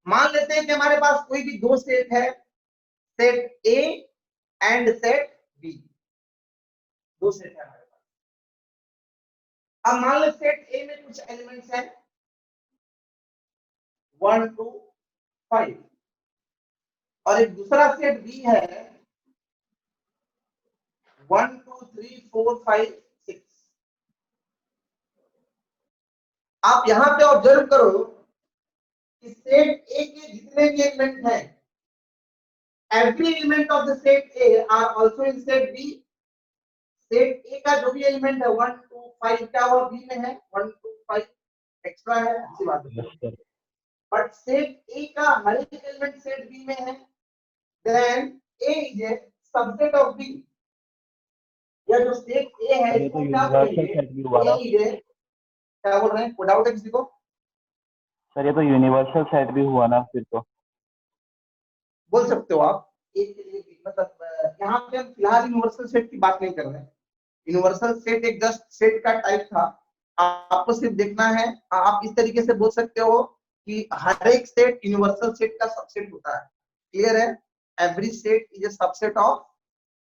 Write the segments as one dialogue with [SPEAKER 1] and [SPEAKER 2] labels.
[SPEAKER 1] मान लेते हैं कि हमारे पास कोई भी दो सेट है, set A and set B, दो सेट है हमारे पास। अब मान लो सेट ए में कुछ एलिमेंट्स हैं 1 2 5 और एक दूसरा सेट बी है 1 2 3 4 5 6। आप यहां पे ऑब्जर्व करो कि सेट ए के जितने भी एलिमेंट हैं, every element of the set A are also in set B। Set A का जो भी एलिमेंट है 1 2 5 क्या वो बी में है, 1 2 5 एक्स्ट्रा है, अच्छी बात है। बट सेट ए का हर एक एलिमेंट सेट बी में है, then A is a subset of B. या जो सेट ए है
[SPEAKER 2] ये तो
[SPEAKER 1] इसको क्या
[SPEAKER 2] यूनिवर्सल सेट भी हुआ ना
[SPEAKER 1] बोलेंगे, ए इज ए, क्या बोल रहे हैं, कोई डाउट है किसी को?
[SPEAKER 2] सर, ये तो यूनिवर्सल सेट भी हुआ ना फिर तो।
[SPEAKER 1] बोल सकते हो आप, एक के लिए भी, मतलब यहाँ पे हम फिलहाल यूनिवर्सल सेट की बात नहीं कर रहे हैं। यूनिवर्सल सेट एक जस्ट सेट का टाइप था, आपको सिर्फ देखना है। आप इस तरीके से बोल सकते हो कि हर एक सेट यूनिवर्सल सेट का सबसेट होता है। क्लियर है? Every set is a subset of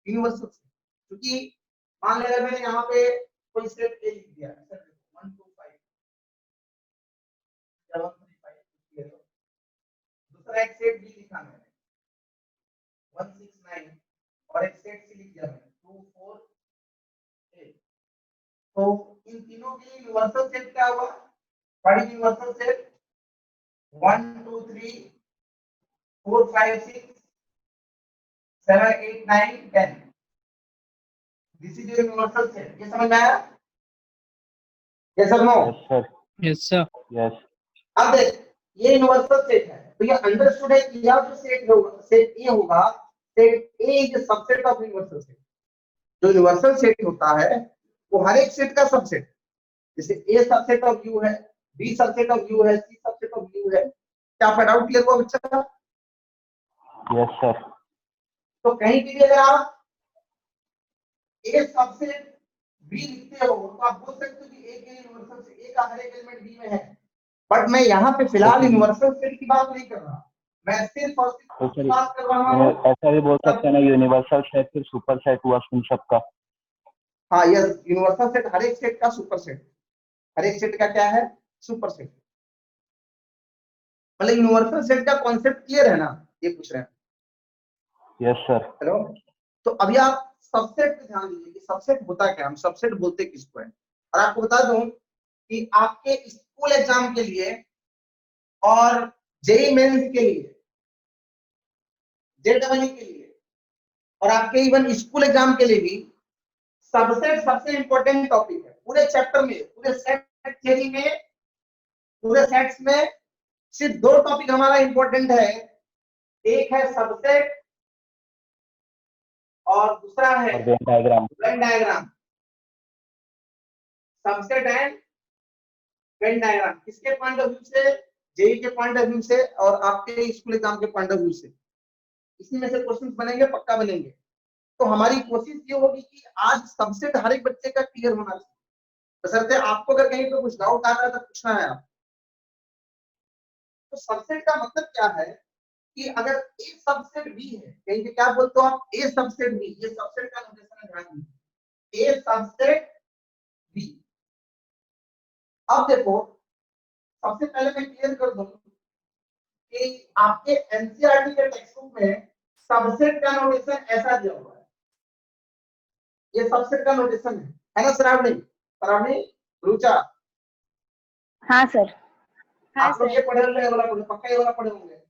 [SPEAKER 1] universal set. क्योंकि मान लें मैंने यहाँ पे कोई सेट ए लिख दिया 1 2 5 7 3 5, दूसरा एक सेट बी लिखा मैंने 1 6 9 और एक सेट सी लिख दिया मैंने 2 4 8। तो इन तीनों के लिए यूनिवर्सल सेट क्या हुआ? What is universal set? 1 2 3 4 5 6 7 8 9 10। This is universal set. ये समझ में आया? यस और no?
[SPEAKER 2] Yes sir.
[SPEAKER 3] Yes sir.
[SPEAKER 2] Yes.
[SPEAKER 1] अब देख, ये यूनिवर्सल सेट है, तो ये अंडरस्टूड है कि यह जो सेट होगा, सेट ए होगा, set A is subset of universal set. जो यूनिवर्सल सेट होता है वो हर एक सेट का सबसेट, जैसे ए सबसेट ऑफ यू है, बी सबसेट ऑफ यू है, सी सबसेट ऑफ यू है। क्या आपका डाउट क्लियर हुआ बच्चा?
[SPEAKER 2] Yes sir.
[SPEAKER 1] तो कहीं भी अगर आप ए सबसेट बी लिखते हो तो आप बोल सकते हो कि ए के यूनिवर्सल से ए का हर एक एलिमेंट बी में है। बट मैं यहाँ पे फिलहाल यूनिवर्सल सेट की बात नहीं कर रहा, मैं सिर्फ और सिर्फ बात कर रहा हूँ।
[SPEAKER 2] ऐसा भी बोल सकते हैं ना, यूनिवर्सल सेट फिर सुपर सेट हुआ उन सबका।
[SPEAKER 1] हाँ यस, यूनिवर्सल सेट हर एक सेट का सुपर सेट, हर एक सेट का क्या है, सुपर सेट। मतलब यूनिवर्सल सेट का कॉन्सेप्ट क्लियर है ना, ये पूछ रहे हैं?
[SPEAKER 2] Yes sir.
[SPEAKER 1] हेलो, तो अभी आप सबसेट पे ध्यान दीजिए कि सबसेट होता क्या, हम सबसेट बोलते किसको है। और आपको बता दूं कि आपके स्कूल एग्जाम के लिए और जेईई मेंस के लिए, जेईई के लिए और आपके इवन स्कूल एग्जाम के लिए भी सबसेट सबसे इंपॉर्टेंट टॉपिक है पूरे चैप्टर में, पूरे सेट थ्योरी में, पूरे सेट्स में सिर्फ दो टॉपिक हमारा इंपॉर्टेंट है। एक है सबसेट और दूसरा है
[SPEAKER 2] Venn diagram.
[SPEAKER 1] Venn diagram. Subset and Venn diagram किसके पॉइंट ऑफ व्यू से? जेईई के पॉइंट ऑफ व्यू से और आपके स्कूल एग्जाम के पॉइंट ऑफ व्यू से। इसी में से क्वेश्चन बनेंगे, पक्का बनेंगे। तो हमारी कोशिश ये होगी कि आज सबसेट हर एक बच्चे का क्लियर होना चाहिए। बशर्ते आपको अगर कहीं पे कुछ डाउट आ रहा है तो पूछना है आप। तो सबसेट का मतलब क्या है कि अगर ए सबसेट बी है, कहीं पे क्या बोलते हो आप, ए सबसेट बी, ये सबसेट का नोटेशन है, ध्यान दीजिए, ए सबसेट बी। अब देखो, सबसे पहले मैं क्लियर कर दूं कि आपके एनसीईआरटी के टेक्स्ट बुक में सबसेट का नोटेशन ऐसा दिया हुआ है, ये सबसेट का नोटेशन है ना श्रावणी? श्रावणी, रुचा?
[SPEAKER 4] हाँ सर।
[SPEAKER 1] आप लोग ये पढ़े होंगे, वाला पढ़े, पक्का ये वाला पढ़े होंगे?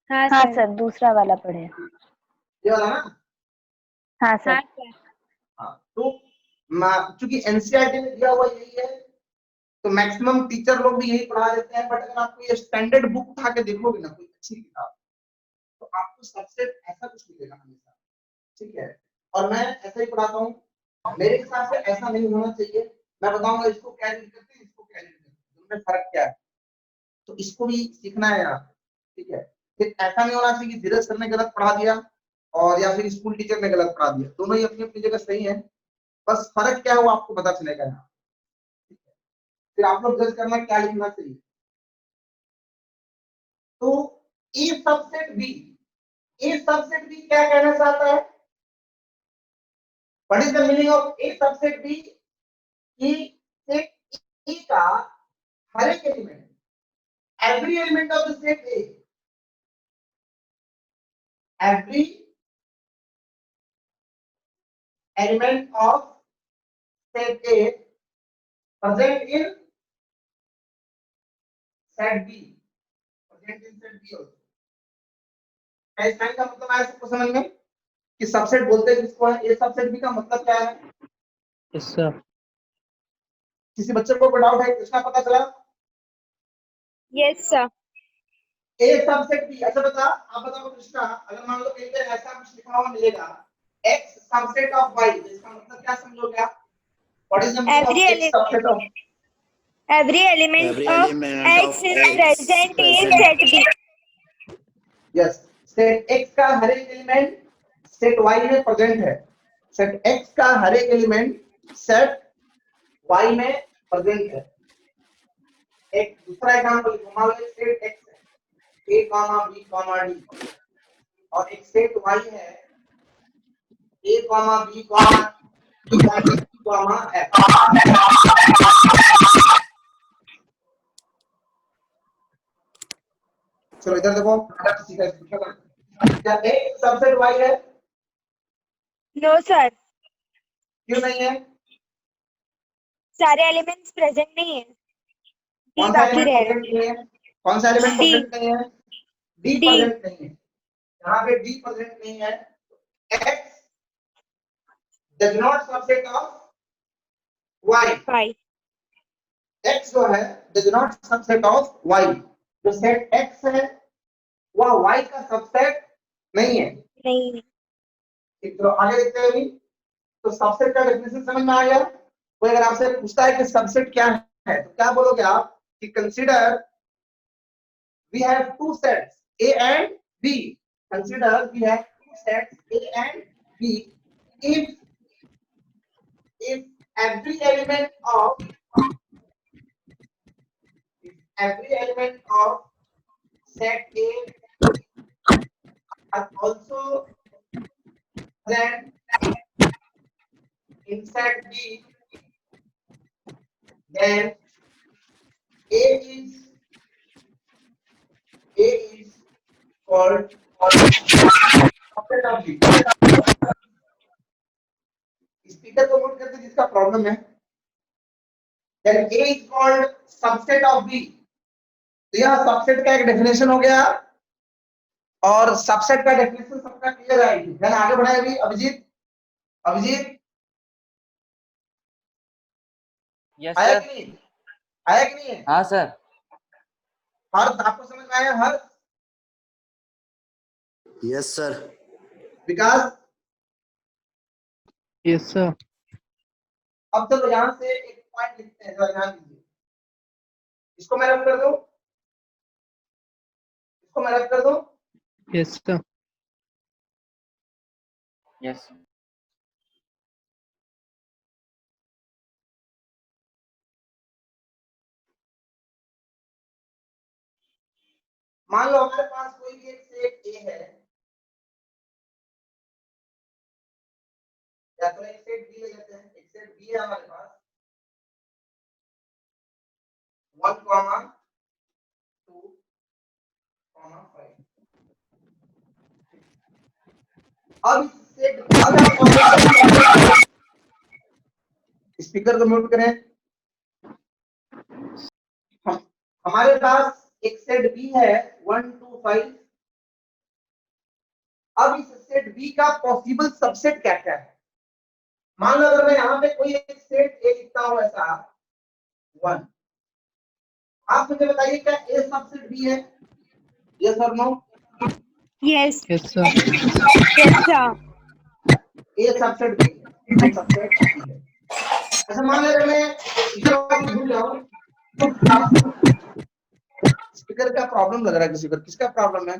[SPEAKER 4] हाँ सर, दूसरा वाला पढ़े।
[SPEAKER 1] ये वाला ना?
[SPEAKER 4] हाँ सर।
[SPEAKER 1] हाँ, तो चूंकि एनसीईआरटी में दिया हुआ यही है तो मैक्सिमम टीचर लोग भी यही पढ़ा देते हैं। बट अगर आपको ये स्टैंडर्ड बुक उठा के देखोगे ना, कोई अच्छी किताब, तो आपको सबसेट ऐसा कुछ मिलेगा हमेशा, ठीक है? और मैं ऐसा ही पढ़ाता हूँ, मेरे हिसाब से ऐसा नहीं होना चाहिए। मैं बताऊंगा इसको क्या रीड करते हैं, इसको क्या रीड करते हैं, उनमें फर्क क्या है, तो इसको भी सीखना है आप, ठीक है? फिर ऐसा नहीं होना चाहिए कि धीरज सर ने गलत पढ़ा दिया और या फिर स्कूल टीचर ने गलत पढ़ा दिया, दोनों ही अपनी अपनी जगह सही है, बस फर्क क्या है वो आपको पता चलेगा यहाँ। फिर आप लोग जज करना क्या लिखना चाहिए। तो ए सबसेट बी क्या कहना चाहता है? What is the meaning of a subset B? कि सेट ए का हर एक element, every element of the set A, every element of set A present in set B, present in set B also. इस line का मतलब आया सबको समझ में कि सबसेट बोलते हैं किसको है? ए सबसेट बी का मतलब क्या है?
[SPEAKER 3] Yes sir.
[SPEAKER 1] किसी बच्चे को कोई डाउट है? कृष्णा पता चला?
[SPEAKER 4] Yes sir.
[SPEAKER 1] A subset B, अच्छा बता, आप बताओ कृष्णा, अगर मान लो कहीं पे ऐसा कुछ लिखा हुआ मिलेगा x सबसेट ऑफ y, इसका मतलब क्या समझोगे आप? What is the meaning of x subset of?
[SPEAKER 4] Every element of X is present in set B.
[SPEAKER 1] Yes, set x का हर एक एलिमेंट सेट y में प्रेजेंट है। सेट x का हर एक एलिमेंट सेट y में प्रेजेंट है। एक दूसरा एग्जांपल मान लो सेट x है a, b, d और एक सेट y है a, b, c, d, f। चलो इधर देखो, क्या एक सबसेट y है?
[SPEAKER 4] No sir,
[SPEAKER 1] क्यों नहीं है?
[SPEAKER 4] सारे एलिमेंट्स प्रेजेंट नहीं है, डी
[SPEAKER 1] कौन सा
[SPEAKER 4] बाकी
[SPEAKER 1] एलिमेंट
[SPEAKER 4] रह
[SPEAKER 1] प्रेजेंट नहीं है? कौन सा एलिमेंट
[SPEAKER 4] D.
[SPEAKER 1] प्रेजेंट नहीं है? D
[SPEAKER 4] D.
[SPEAKER 1] प्रेजेंट नहीं है। यहाँ पे डी प्रेजेंट नहीं है। x does not subset of y,
[SPEAKER 4] Y.
[SPEAKER 1] x जो है does not subset of y। जो सेट x है वह y का सबसेट नहीं है।
[SPEAKER 4] नहीं।
[SPEAKER 1] तो आगे देखते हैं। तो सबसेट का डेफिनेशन समझ में आ गया? कोई अगर आपसे पूछता है कि सबसेट क्या है तो क्या बोलोगे आप? कि consider we have two sets A and B. Consider we have two sets A and B. If every element of set A are also present in set B, then A is called subset of B. Speaker को note करते जिसका problem है, then A is called subset of B. तो यह subset का एक definition हो गया और सबसेट का डेफिनेशन सबका क्लियर है। देन आगे बढ़ाए अभी अभिजीत।
[SPEAKER 3] यस
[SPEAKER 1] आया
[SPEAKER 3] सर।
[SPEAKER 1] कि नहीं? आया कि नहीं है?
[SPEAKER 3] हाँ सर।
[SPEAKER 1] हर्ष आपको समझ में आया? Harsh?
[SPEAKER 5] Yes sir.
[SPEAKER 1] Vikas?
[SPEAKER 3] Yes sir.
[SPEAKER 1] अब चलो यहां से एक पॉइंट लिखते हैं, जरा ध्यान दीजिए। इसको मैं रब कर दूं,
[SPEAKER 3] यस सर। यस।
[SPEAKER 1] मान लो हमारे पास कोई भी एक सेट ए है या तो एक सेट बी ले लेते हैं। एक सेट बी है हमारे पास 1, 2, 5। अब इस सेट बी का स्पीकर को म्यूट करें। हमारे पास एक सेट बी है 1, 2, 5। अब इस सेट बी का पॉसिबल सबसेट क्या क्या है? मान लो अगर मैं यहाँ पे कोई एक सेट ए लिखता हूँ ऐसा 1, आप मुझे बताइए क्या ए सबसेट बी है? यस और no?
[SPEAKER 4] Yes.
[SPEAKER 3] Yes sir.
[SPEAKER 4] Yes sir.
[SPEAKER 1] A subset B है। ए सबसेट बी है। अच्छा मान लो मैं इसे भूल जाऊं, स्पीकर का प्रॉब्लम लग रहा है किसी पर। किसका प्रॉब्लम है?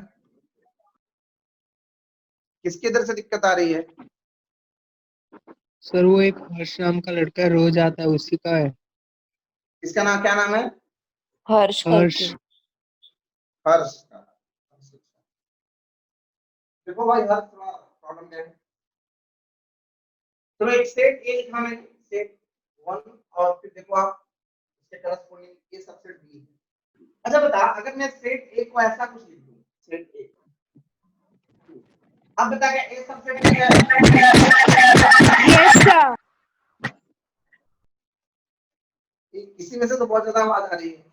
[SPEAKER 1] किसके इधर से दिक्कत आ रही है?
[SPEAKER 3] सर वो एक हर्ष नाम का लड़का रोज आता है, उसी का है।
[SPEAKER 1] इसका नाम क्या नाम है?
[SPEAKER 3] हर्ष।
[SPEAKER 1] हर्ष का। देखो भाई हर थोड़ा प्रॉब्लम है। तो एक सेट ए लिखा मैंने, सेट 1, और फिर देखो आप इसके करस्पॉन्डिंग ए सबसेट बी है। अच्छा बता, अगर मैं सेट ए को ऐसा कुछ लिख दूं, सेट ए, अब बता क्या ए सबसेट बी है?
[SPEAKER 4] Yes, sir.
[SPEAKER 1] इसी में से तो बहुत ज्यादा आवाज आ रही है।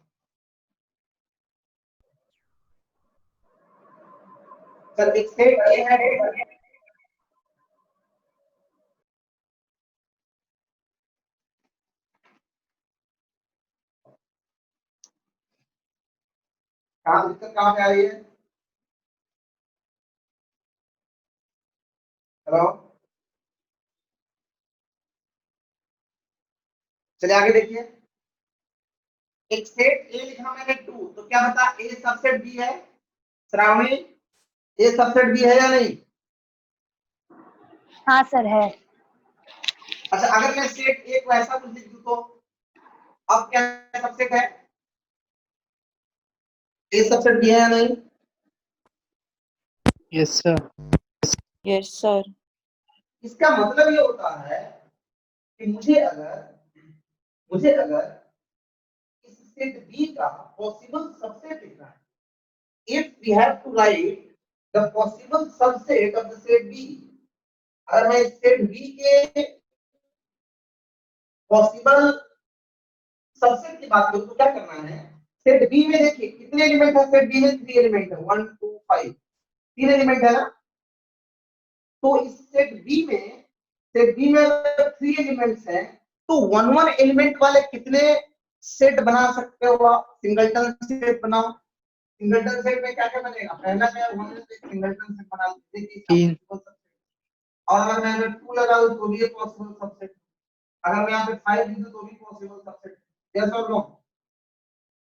[SPEAKER 1] सर एक सेट ए है, कहाँ दिक्कत कहाँ पे आ रही है? हेलो, चलिए आगे देखिए। एक सेट ए लिखा मैंने 2, तो क्या बता ए सबसेट बी है? श्रावणी, ए सबसेट बी है या नहीं?
[SPEAKER 4] हाँ सर है।
[SPEAKER 1] अच्छा अगर मैं सेट ए को ऐसा कुछ लिख दूं तो अब क्या सबसेट है? ए सबसेट बी है या नहीं?
[SPEAKER 3] Yes, sir.
[SPEAKER 5] Yes, sir.
[SPEAKER 1] इसका मतलब ये होता है कि मुझे अगर इस सेट बी का पॉसिबल सबसेट लिखना है, if we have to write the possible subset of the set B, अगर मैं सेट बी के पॉसिबल सबसेट की बात करूं तो क्या करना है? सेट बी में देखिए कितने एलिमेंट है? सेट बी में 3 एलिमेंट है, 1 2 5, 3 एलिमेंट है ना। तो इस सेट बी में अगर 3 एलिमेंट्स हैं तो 1 एलिमेंट वाले कितने सेट बना सकते हो आप? सिंगलटन सेट बनाओ। सिंगलटन सेट में क्या क्या बनेगा? पहला मैं 1 से सिंगलटन सेट बना
[SPEAKER 3] तीन।
[SPEAKER 1] और अगर मैं अगर 2 लगा दूं तो भी ये पॉसिबल सबसेट, अगर मैं यहाँ पे 5 लिख दूं तो भी पॉसिबल सबसेट। यस और no?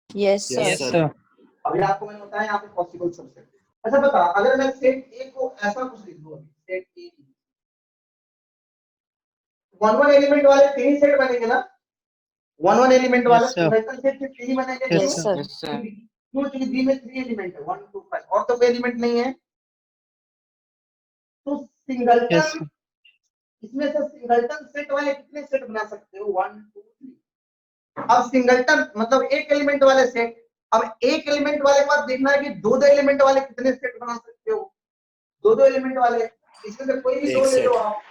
[SPEAKER 5] Yes, sir.
[SPEAKER 3] Yes, sir.
[SPEAKER 1] अभी आपको मैंने बताया यहाँ पे पॉसिबल सबसेट। अच्छा बता, अगर मैं सेट ए को ऐसा कुछ लिख दूं, सेट ए 1 एलिमेंट वाले 3 सेट बनेंगे ना? 1 एलिमेंट वाले
[SPEAKER 3] Yes, sir.
[SPEAKER 1] सिंगलटन सेट के 3 बनेंगे।
[SPEAKER 3] Yes,
[SPEAKER 5] Yes,
[SPEAKER 3] sir.
[SPEAKER 5] sir.
[SPEAKER 1] क्यों? क्योंकि बी में 3 एलिमेंट है, 1 2 5, और तो कोई एलिमेंट नहीं है। तो
[SPEAKER 3] Yes,
[SPEAKER 1] सिंगलटन,
[SPEAKER 3] sir.
[SPEAKER 1] इसमें से सिंगलटन सेट वाले कितने सेट बना सकते हो? 1 2 3। अब सिंगलटन मतलब एक एलिमेंट वाले सेट, अब एक एलिमेंट वाले के बाद देखना है कि दो दो एलिमेंट वाले कितने सेट बना सकते हो? दो दो एलिमेंट वाले, इसमें से कोई भी दो ले लो आप।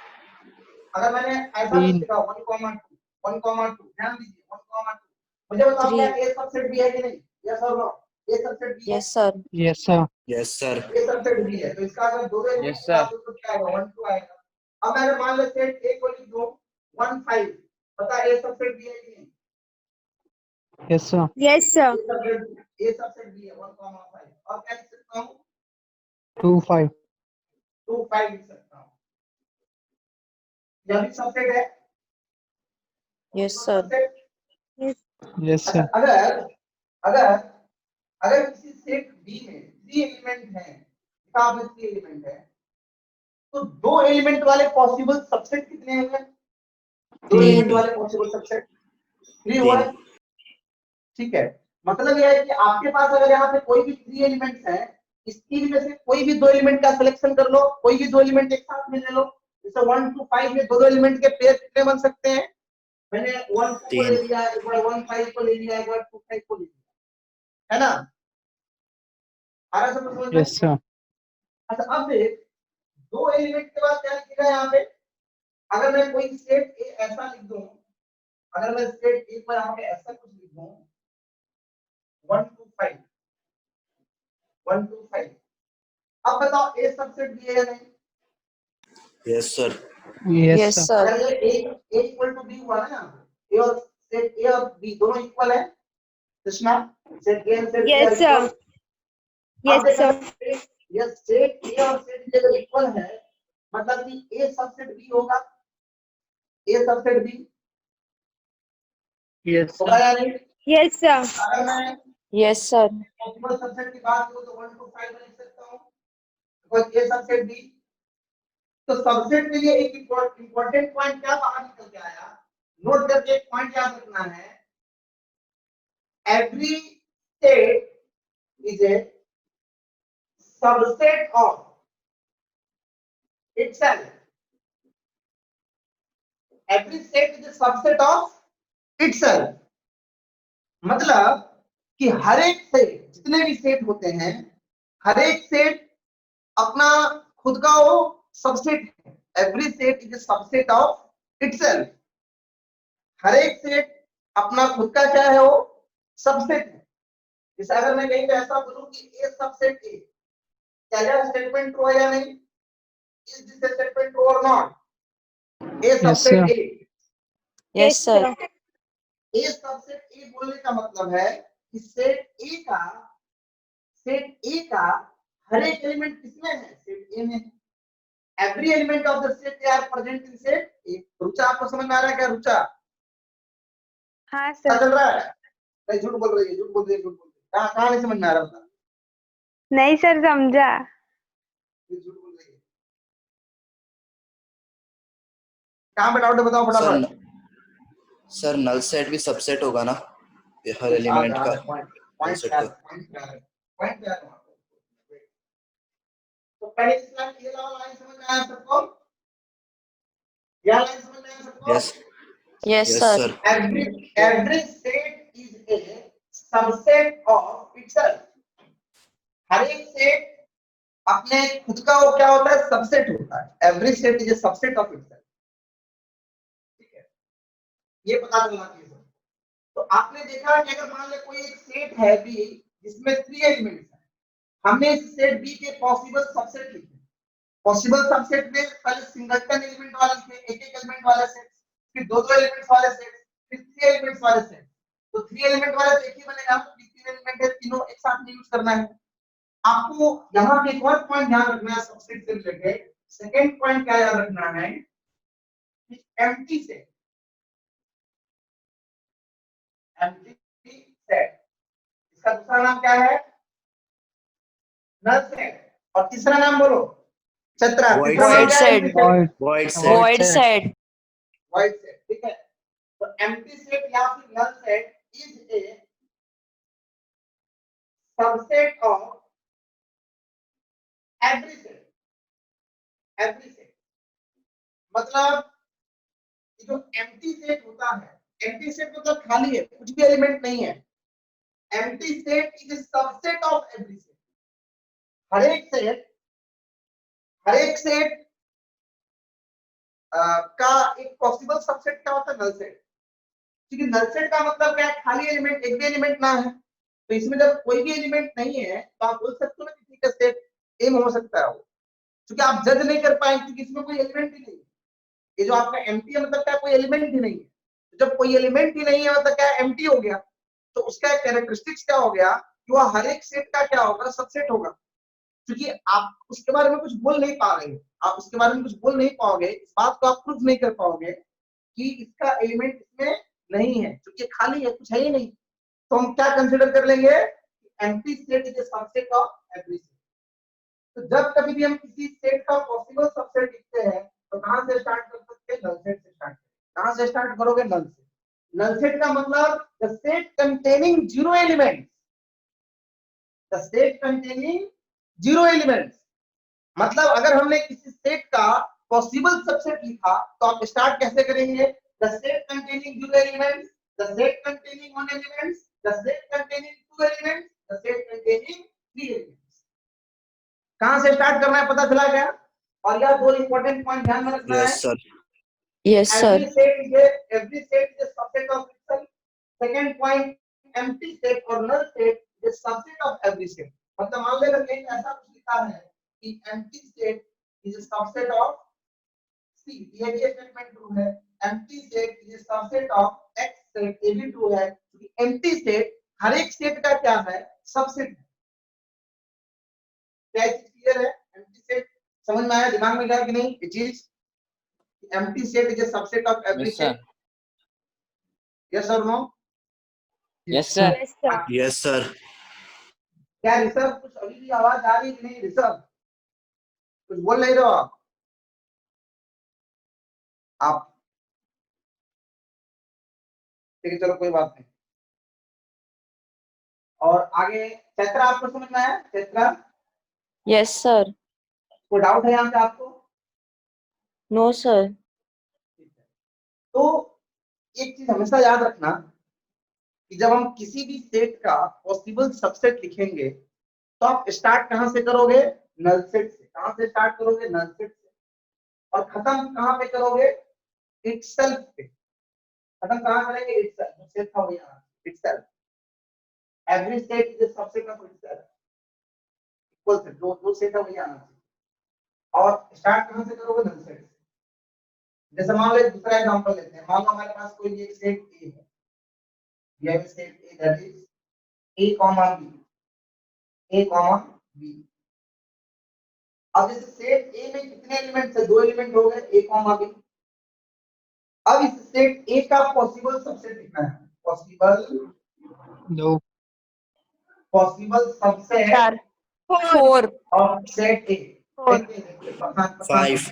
[SPEAKER 1] अगर मैंने ऐसा कुछ लिखा 1,2 ध्यान दीजिए, 1,2, मुझे बताओ क्या ए सबसेट भी है कि नहीं? यस और नो? ए सबसेट भी है?
[SPEAKER 5] Yes, sir.
[SPEAKER 3] Yes, sir.
[SPEAKER 6] Yes, sir.
[SPEAKER 1] ए सबसेट भी है, तो इसका अगर दो दो एलिमेंट
[SPEAKER 2] sir.
[SPEAKER 1] तो क्या आएगा? 1 2 आएगा। अब मैं अगर मान लो सेट ए को लिख दूं 1 5, पता ए सबसेट भी है कि नहीं?
[SPEAKER 3] Yes, sir.
[SPEAKER 4] Yes, sir.
[SPEAKER 1] ए सबसेट भी है 1,5, और क्या लिख सकता हूँ?
[SPEAKER 3] 2 5.
[SPEAKER 1] 2 5 लिख सकता हूँ। यह भी सबसेट है?
[SPEAKER 5] Yes, sir.
[SPEAKER 1] सबसेट?
[SPEAKER 3] Yes,
[SPEAKER 1] अच्छा
[SPEAKER 3] sir.
[SPEAKER 1] अगर किसी सेट बी में 3 एलिमेंट हैं, इसका में 3 एलिमेंट है, तो 2 एलिमेंट वाले पॉसिबल सबसेट कितने होंगे? 2
[SPEAKER 3] तीन।
[SPEAKER 1] एलिमेंट वाले पॉसिबल सबसेट 3 हुआ है। ठीक है, मतलब यह है कि आपके पास अगर यहाँ पे कोई भी 3 एलिमेंट्स हैं, इस 3 में से कोई भी 2 एलिमेंट का सिलेक्शन कर लो, कोई भी 2 एलिमेंट एक साथ में ले लो। जैसे 1 2 5 में दो एलिमेंट के पेयर कितने बन सकते हैं? मैंने 1 2 को ले लिया, एक बार 1 5 को ले लिया, एक बार 2 5 को ले लिया, है ना? आ रहा समझ में?
[SPEAKER 3] Yes, sir.
[SPEAKER 1] अच्छा अब देख, 2 एलिमेंट के बाद क्या लिखेगा यहाँ पे? अगर मैं कोई सेट ए ऐसा लिख दूं, अगर मैं सेट ए पर यहाँ पे ऐसा कुछ लिख दूं 1 2 5 1 2 5, अब बताओ ए सबसेट भी है या नहीं?
[SPEAKER 6] Yes, sir.
[SPEAKER 3] Yes,
[SPEAKER 5] Yes,
[SPEAKER 3] sir.
[SPEAKER 5] sir.
[SPEAKER 1] अगर ये ए इक्वल टू बी हुआ ना, यहाँ पे ए और सेट ए और बी दोनों इक्वल है, कृष्णा, सेट ए और set B
[SPEAKER 4] Yes, sir. Yes, sir.
[SPEAKER 1] Yes, set A और सेट बी अगर इक्वल है, मतलब कि ए सबसेट बी होगा, ए सबसेट बी
[SPEAKER 3] Yes,
[SPEAKER 1] होगा
[SPEAKER 3] sir.
[SPEAKER 1] या नहीं?
[SPEAKER 4] Yes, sir.
[SPEAKER 1] अगर मैं
[SPEAKER 5] Yes, sir.
[SPEAKER 1] पॉसिबल सबसेट की बात करूं तो 1 2 5 में लिख सकता हूं, बिकॉज़ ए सबसेट बी। तो सबसेट के लिए एक इंपॉर्टेंट पॉइंट क्या बाहर निकल के आया? नोट करके एक पॉइंट याद रखना है, every set is a subset of itself. Every set is a subset of itself. मतलब कि हर एक सेट, जितने भी सेट होते हैं, हर एक सेट अपना खुद का वो सबसेट है. Every set is a subset of itself. हर एक सेट अपना खुद का क्या है, वो सबसेट है. जैसे अगर मैं कहीं पे ऐसा बोलूं कि ए सबसेट ए, क्या यह स्टेटमेंट ट्रू है या नहीं? इज दिस स्टेटमेंट ट्रू और not? A
[SPEAKER 3] Yes,
[SPEAKER 1] subset
[SPEAKER 3] sir.
[SPEAKER 1] A,
[SPEAKER 5] Yes, sir.
[SPEAKER 1] A subset A बोलने का मतलब है कि सेट ए का हर एक एलिमेंट किसमें है? सेट ए में. Every element of the set A R present in set ए. रुचा, आपको समझ में आ रहा है क्या? रुचा,
[SPEAKER 4] हाँ
[SPEAKER 1] क्या
[SPEAKER 4] सर.
[SPEAKER 1] चल रहा है? नहीं, झूठ बोल रही है, झूठ बोल रही है, झूठ बोल रही है. कहाँ नहीं समझ में आ रहा? बता.
[SPEAKER 4] नहीं सर, समझा.
[SPEAKER 1] ये झूठ बोल रही है. कहाँ पे डाउट है, बताओ फटाफट.
[SPEAKER 6] सर नल सेट भी सबसेट होगा ना, ये हर एलिमेंट का.
[SPEAKER 1] तो पहले इस लाइन ये लाइन समझ में आया सबको? यह लाइन समझ में आया सबको?
[SPEAKER 6] Yes
[SPEAKER 5] Yes,
[SPEAKER 6] yes
[SPEAKER 5] sir.
[SPEAKER 6] Sir.
[SPEAKER 1] Every set is a subset of itself. हर एक सेट अपने खुद का वो क्या होता है? सबसेट होता है. Every set is a subset of itself. ठीक है, ये पता चलना चाहिए. तो आपने देखा कि अगर मान ले कोई एक सेट है बी जिसमें 3 एलिमेंट्स हैं, हमने इस सेट बी के पॉसिबल सबसेट लिखे. पॉसिबल सबसेट में पहले सिंगलटन एलिमेंट वाले लिखे, एक एलिमेंट वाले सेट, फिर दो एलिमेंट्स वाले सेट, फिर 3 एलिमेंट्स वाले सेट. तो 3 एलिमेंट वाला एक ही बनेगा. 3 एलिमेंट है, तीनों एक साथ में यूज करना है. आपको यहाँ पे एक और पॉइंट ध्यान रखना है सबसेट से रिलेटेड. सेकंड पॉइंट क्या याद रखना है कि एम्प्टी सेट, एम्प्टी सेट, इसका दूसरा नाम क्या है? Null set. और तीसरा नाम बोलो, चतरा.
[SPEAKER 6] Void
[SPEAKER 1] तीसरा नाम क्या है?
[SPEAKER 5] set.
[SPEAKER 1] empty set.
[SPEAKER 6] void set.
[SPEAKER 5] Void set.
[SPEAKER 1] Void set. ठीक है. तो एम्प्टी सेट या फिर null set is a subset of every set. Every set मतलब जो एम्प्टी सेट होता है, एम्प्टी सेट मतलब खाली है, कुछ भी एलिमेंट नहीं है. Empty set is a subset of every set. हर एक सेट का एक पॉसिबल सबसेट क्या होता है? Null set. क्योंकि नल सेट का मतलब क्या है? खाली एलिमेंट, एक भी एलिमेंट ना है. तो इसमें जब कोई भी एलिमेंट नहीं है तो आप बोल सकते हो ना कि ठीक है सेट ए में हो सकता है वो, क्योंकि आप जज नहीं कर पाएंगे क्योंकि इसमें कोई एलिमेंट ही नहीं है. ये जो आपका एम्प्टी है मतलब क्या? कोई एलिमेंट ही नहीं है. तो जब कोई एलिमेंट ही नहीं है मतलब क्या? एम्प्टी हो गया. तो उसका कैरेक्टरिस्टिक्स क्या हो गया कि वो हर एक सेट का क्या होगा? सबसेट होगा. क्योंकि आप उसके बारे में कुछ बोल नहीं पा रहे हो, आप उसके बारे में कुछ बोल नहीं पाओगे, इस बात को आप प्रूव नहीं कर पाओगे कि इसका एलिमेंट इसमें नहीं है, क्योंकि खाली है, कुछ है ही नहीं. तो हम क्या कंसीडर कर लेंगे? Empty set is a subset of every set. तो जब कभी भी हम किसी सेट का पॉसिबल सबसेट लिखते हैं तो कहां से स्टार्ट कर सकते हैं? नल सेट से स्टार्ट. कहां से स्टार्ट करोगे? नल से. नल सेट का मतलब the set containing zero elements. The set containing zero elements मतलब अगर हमने किसी सेट का पॉसिबल सबसेट लिखा तो आप स्टार्ट कैसे करेंगे? The set containing zero elements, the set containing one elements, the set containing two elements, the set containing three elements. कहां से स्टार्ट करना है? पता चला क्या? और यह दो इंपॉर्टेंट पॉइंट ध्यान में रखना है.
[SPEAKER 6] Yes sir.
[SPEAKER 5] Yes, sir.
[SPEAKER 1] Every set is a subset of itself. Second point, empty set or null set is a subset of every set. मतलब मान लेना कहीं ऐसा कुछ लिखा है कि empty set is a subset of C. ये भी स्टेटमेंट ट्रू है. Empty set is a subset of X set. ये भी ट्रू है. Empty set हर एक सेट का क्या है? सबसेट है. क्या क्लियर है? Empty set समझ में आया? दिमाग में गया कि नहीं ये चीज? Empty set is a subset of every set. Yes or no?
[SPEAKER 2] Yes, sir.
[SPEAKER 4] Yes sir.
[SPEAKER 6] Yes sir.
[SPEAKER 1] क्या ऋषभ कुछ अभी भी आवाज आ रही है कि नहीं? ऋषभ कुछ बोल नहीं रहे हो आप? ठीक है, चलो कोई बात नहीं. और आगे चैत्रा, आपको समझ में आया? Chaitra
[SPEAKER 5] Yes, sir.
[SPEAKER 1] कोई डाउट है यहाँ पे आपको?
[SPEAKER 5] No, sir.
[SPEAKER 1] तो एक चीज हमेशा याद रखना कि जब हम किसी भी सेट का पॉसिबल सबसेट लिखेंगे तो आप स्टार्ट कहां से करोगे, नल सेट से। कहां से स्टार्ट करोगे, नल सेट से, और खत्म कहां पे करोगे, इटसेल्फ पे। खत्म कहां करेंगे, इटसेल्फ। जो सेट था वही आना, itself. Every set is a subset of itself. Equal set, जो सेट है वही आना चाहिए। और स्टार्ट कहां से करोगे, नल सेट से। जैसे मान लो दूसरा एग्जांपल लेते हैं। मान लो हमारे पास कोई एक सेट ए है, we have a set A that is A comma B, A comma B। अब इस सेट A में कितने एलिमेंट्स है, दो एलिमेंट हो गए, A comma B। अब इस सेट A का पॉसिबल सबसेट लिखना है।
[SPEAKER 3] दो
[SPEAKER 1] possible subset
[SPEAKER 5] Sir.
[SPEAKER 4] 4,
[SPEAKER 5] 4.
[SPEAKER 1] Of set A।
[SPEAKER 4] 4,
[SPEAKER 6] Five.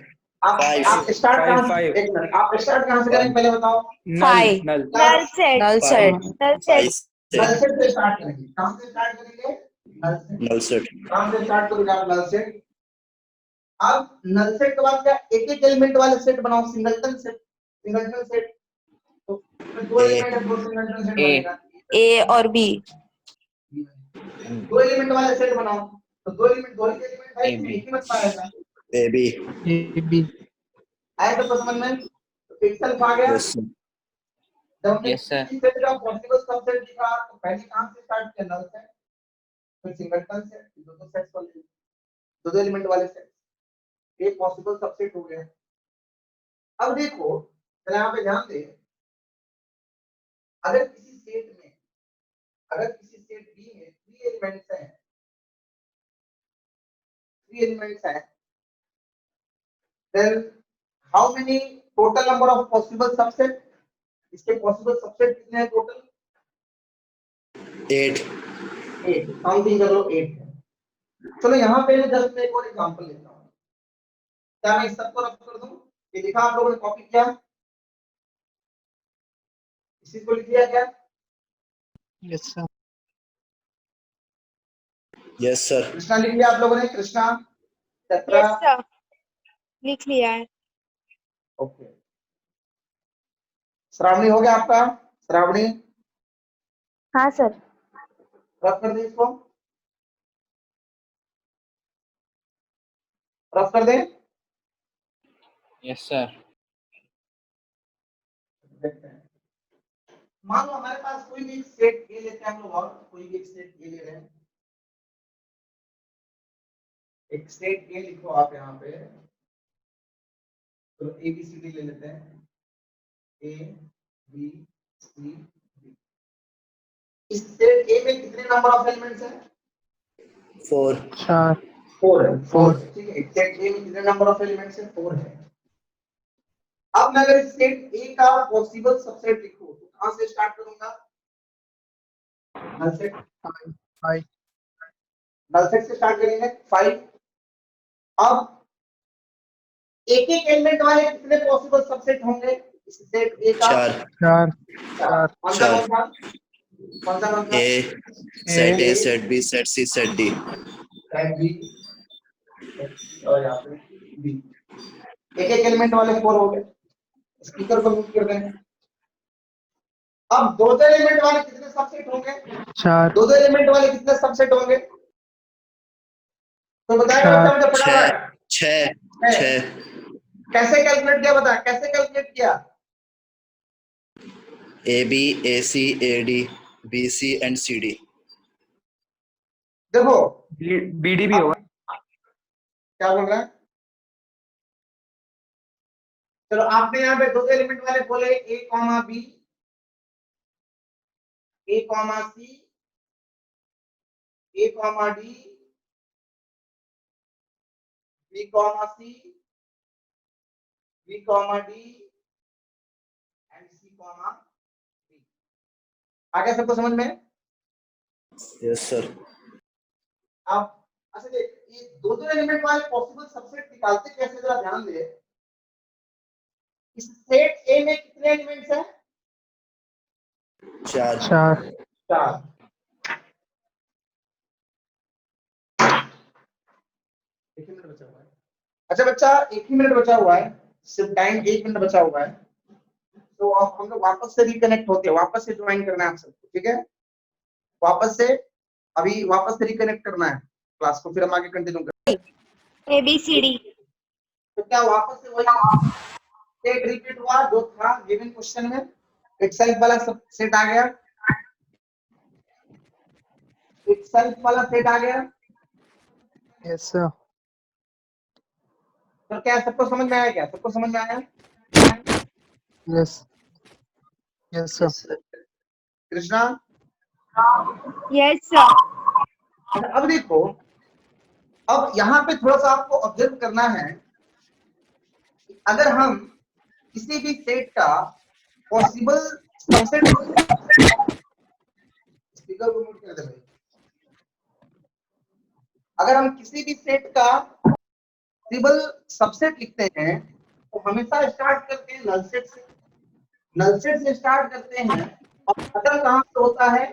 [SPEAKER 1] आप
[SPEAKER 6] Five.
[SPEAKER 1] स्टार्ट कहां,
[SPEAKER 7] Five.
[SPEAKER 1] एक मिनट, आप स्टार्ट कहां से करेंगे
[SPEAKER 6] One.
[SPEAKER 1] पहले बताओ।
[SPEAKER 5] Five.
[SPEAKER 7] null
[SPEAKER 4] null set,
[SPEAKER 5] Null
[SPEAKER 6] Five.
[SPEAKER 5] set.
[SPEAKER 4] null
[SPEAKER 6] Five.
[SPEAKER 4] set,
[SPEAKER 1] नल
[SPEAKER 6] Set.
[SPEAKER 1] सेट से स्टार्ट करेंगे। कहां से स्टार्ट करेंगे, नल सेट।
[SPEAKER 6] Null set.
[SPEAKER 1] कहां से स्टार्ट करोगे आप, नल सेट। अब नल सेट के बाद क्या, एक एक एलिमेंट वाले सेट बनाओ, सिंगलटन सेट। सिंगलटन सेट तो दो
[SPEAKER 6] A.
[SPEAKER 1] एलिमेंट है, दो सिंगलटन सेट
[SPEAKER 7] A.
[SPEAKER 1] बनेगा।
[SPEAKER 5] A और B.
[SPEAKER 1] दो एलिमेंट वाले सेट बनाओ तो दो एलिमेंट है,
[SPEAKER 7] A, B.
[SPEAKER 1] एक ही बन पाएगा।
[SPEAKER 6] A B.
[SPEAKER 3] ए बी
[SPEAKER 1] आया तो समझ में, तो पिक्सल आ गया।
[SPEAKER 6] Yes, sir.
[SPEAKER 1] जब हमने
[SPEAKER 7] Yes, sir.
[SPEAKER 1] किसी सेट का पॉसिबल सबसेट लिखा तो पहले कहां से स्टार्ट किया, नल सेट, फिर सिंगलटन सेट, दो दो सेट्स को ले, दो दो एलिमेंट वाले सेट, एक पॉसिबल सबसेट हो गया। अब देखो जरा यहाँ पे ध्यान दे, अगर किसी सेट में, अगर किसी सेट बी में 3 एलिमेंट्स हैं, 3 एलिमेंट्स हैं, then how many total number of possible subset, इसके पॉसिबल सबसेट कितने हैं टोटल,
[SPEAKER 6] 8.
[SPEAKER 1] 8। काउंटिंग कर लो 8 है। चलो यहाँ पे मैं जस्ट एक और एग्जांपल लेता हूँ। क्या मैं इस सबको रफ कर दूं, ये लिखा आप लोगों ने कॉपी किया, इसी को लिख लिया क्या,
[SPEAKER 3] yes sir
[SPEAKER 6] Yes, sir.
[SPEAKER 1] Krishna लिख लिया आप लोगों ने, कृष्णा, चत्रा,
[SPEAKER 4] yes sir, लिख लिया है।
[SPEAKER 1] ओके। श्रावणी हो गया आपका, श्रावणी
[SPEAKER 4] हाँ सर,
[SPEAKER 1] रफ कर दे, इसको रफ कर दे।
[SPEAKER 7] Yes, sir.
[SPEAKER 1] देखते हैं, मान लो हमारे पास कोई भी एक सेट ए लेते हैं हम लोग, और कोई भी एक सेट ए ले रहे हैं। एक सेट ए लिखो आप यहाँ पे, तो ए बी सी डी ले लेते हैं, ए बी सी डी। इस सेट ए में कितने नंबर ऑफ एलिमेंट्स हैं,
[SPEAKER 6] 4.
[SPEAKER 3] 4
[SPEAKER 1] 4 है।
[SPEAKER 3] 4
[SPEAKER 1] ठीक है, सेट ए में कितने नंबर ऑफ एलिमेंट्स हैं, 4 है। अब मैं अगर सेट ए का पॉसिबल सबसेट लिखूं तो कहां से स्टार्ट करूंगा, नल सेट।
[SPEAKER 3] 5
[SPEAKER 1] नल सेट से स्टार्ट करेंगे, 5। अब एक एक एलिमेंट वाले कितने पॉसिबल सबसेट होंगे इस सेट ए का,
[SPEAKER 6] 4.
[SPEAKER 3] 4
[SPEAKER 1] कौन सा
[SPEAKER 6] चार।
[SPEAKER 1] कौन सा
[SPEAKER 6] A. Set A, set B, set C, set D.
[SPEAKER 1] Set B, और यहाँ पे बी। एक एक एलिमेंट वाले 4 हो गए। स्पीकर को म्यूट कर दें। अब दो दो एलिमेंट वाले कितने सबसेट होंगे,
[SPEAKER 3] 4
[SPEAKER 1] दो दो एलिमेंट वाले कितने सबसेट होंगे, तो बताएगा बच्चा, मुझे पता है।
[SPEAKER 6] 6.
[SPEAKER 1] कैसे कैलकुलेट किया, बता कैसे कैलकुलेट किया,
[SPEAKER 6] A B, A C, A D, B C and C D.
[SPEAKER 1] देखो
[SPEAKER 7] BD भी होगा।
[SPEAKER 1] क्या बोल रहा है। चलो आपने यहाँ पे दो एलिमेंट वाले बोले, A comma B, A comma C, A comma D, B comma C, B comma D and C comma D. आगे सबको समझ में।
[SPEAKER 6] Yes, sir.
[SPEAKER 1] अब अच्छा देख, ये दो दो एलिमेंट वाले पॉसिबल सबसेट निकालते कैसे, जरा ध्यान दे। इस सेट ए में कितने एलिमेंट्स हैं,
[SPEAKER 6] 4.
[SPEAKER 1] 4। एक ही मिनट बचा हुआ है। अच्छा बच्चा, एक ही मिनट बचा हुआ है, सिर्फ टाइम 1 मिनट बचा हुआ है, तो अब हम लोग वापस से रिकनेक्ट होते हैं, वापस से ज्वाइन करना है आप सबको, ठीक है? वापस से अभी वापस से रिकनेक्ट करना है क्लास को, फिर हम आगे कंटिन्यू करेंगे।
[SPEAKER 4] ABCD.
[SPEAKER 1] तो क्या वापस से वही सेट रिपीट हुआ जो था गिवन क्वेश्चन में? इटसेल्फ वाला सब सेट आ गया, इटसेल्फ वाला सेट आ गया।
[SPEAKER 3] Yes, sir.
[SPEAKER 1] तो क्या सबको समझ में आया? क्या सबको समझ में आया?
[SPEAKER 3] Yes. Yes, sir.
[SPEAKER 1] Krishna,
[SPEAKER 4] Yes, sir.
[SPEAKER 1] अब देखो, अब यहाँ पे थोड़ा सा आपको ऑब्जर्व करना है, अगर हम किसी भी सेट का पॉसिबल सबसेट, स्पीकर को म्यूट कर दे भाई। अगर हम किसी भी सेट का पॉसिबल सबसेट लिखते हैं तो हमेशा स्टार्ट करते हैं नल सेट से, नल सेट से स्टार्ट करते हैं और खत्म कहाँ से होता है?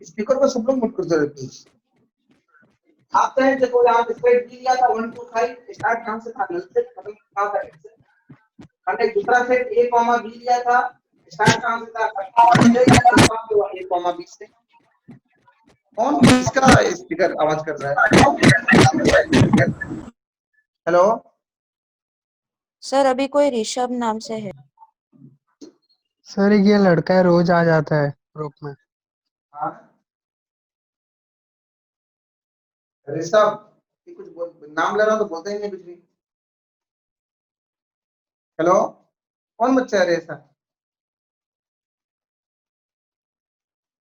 [SPEAKER 1] स्पीकर को सब लोग म्यूट कर दो प्लीज। आप चाहे देखो यहाँ पे सेट लिया था 1 2 5, स्टार्ट कहाँ से था? नल सेट, खत्म कहाँ था? इट से। हमने दूसरा सेट a कॉमा b लिया था, स्टार्ट कहाँ से था? a कॉमा b से। कौन किसका स्पीकर आवाज कर रहा है? हेलो
[SPEAKER 5] सर अभी कोई ऋषभ नाम से है।
[SPEAKER 3] सर ये लड़का है, रोज आ जाता है ग्रुप में।
[SPEAKER 1] हाँ ऋषभ, ये कुछ नाम ले रहा तो बोलते ही नहीं कुछ भी। हेलो कौन बच्चा है ऋषभ?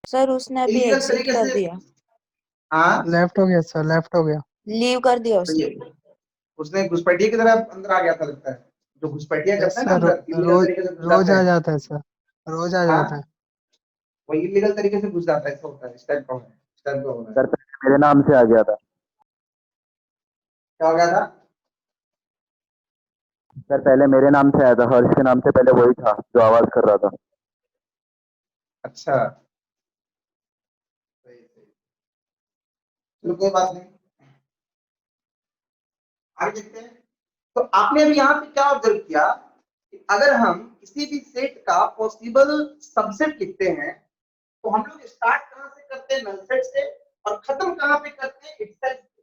[SPEAKER 5] सर उसने अभी
[SPEAKER 1] इलीगल
[SPEAKER 5] एग्जिट
[SPEAKER 1] तरीके
[SPEAKER 5] कर
[SPEAKER 1] से,
[SPEAKER 5] दिया,
[SPEAKER 1] हाँ
[SPEAKER 3] लेफ्ट हो गया सर, लेफ्ट हो गया।
[SPEAKER 5] लीव कर दिया
[SPEAKER 1] तो
[SPEAKER 5] उसने।
[SPEAKER 1] ये उसने घुसपैठिए की तरह अंदर आ गया था लगता है, जो घुसपैठिया
[SPEAKER 3] यस
[SPEAKER 1] करता है ना
[SPEAKER 3] सर,
[SPEAKER 1] अंदर, इलीगल
[SPEAKER 3] रोज
[SPEAKER 1] तरीके से घुस
[SPEAKER 3] रोज
[SPEAKER 1] जाता
[SPEAKER 3] आ
[SPEAKER 1] है।
[SPEAKER 3] जाता है सर, रोज आ जाता है।
[SPEAKER 1] हाँ वो इलीगल तरीके से घुस जाता है, ऐसा होता है। इस टाइप का है, इस टाइप का हो रहा है।
[SPEAKER 2] सर पहले मेरे नाम से आ गया था।
[SPEAKER 1] क्या हो गया था?
[SPEAKER 2] सर पहले मेरे नाम से आया था, हर्ष के नाम से पहले वही था जो आवाज कर रहा था।
[SPEAKER 1] अच्छा सही सही, चलो कोई बात नहीं, आगे देखते हैं। तो आपने अभी यहाँ पे क्या ऑब्जर्व किया कि अगर हम किसी भी सेट का पॉसिबल सबसेट लिखते हैं तो हम लोग स्टार्ट कहाँ से करते हैं? नल सेट से, और खत्म कहाँ पे करते हैं? इटसेल्फ से।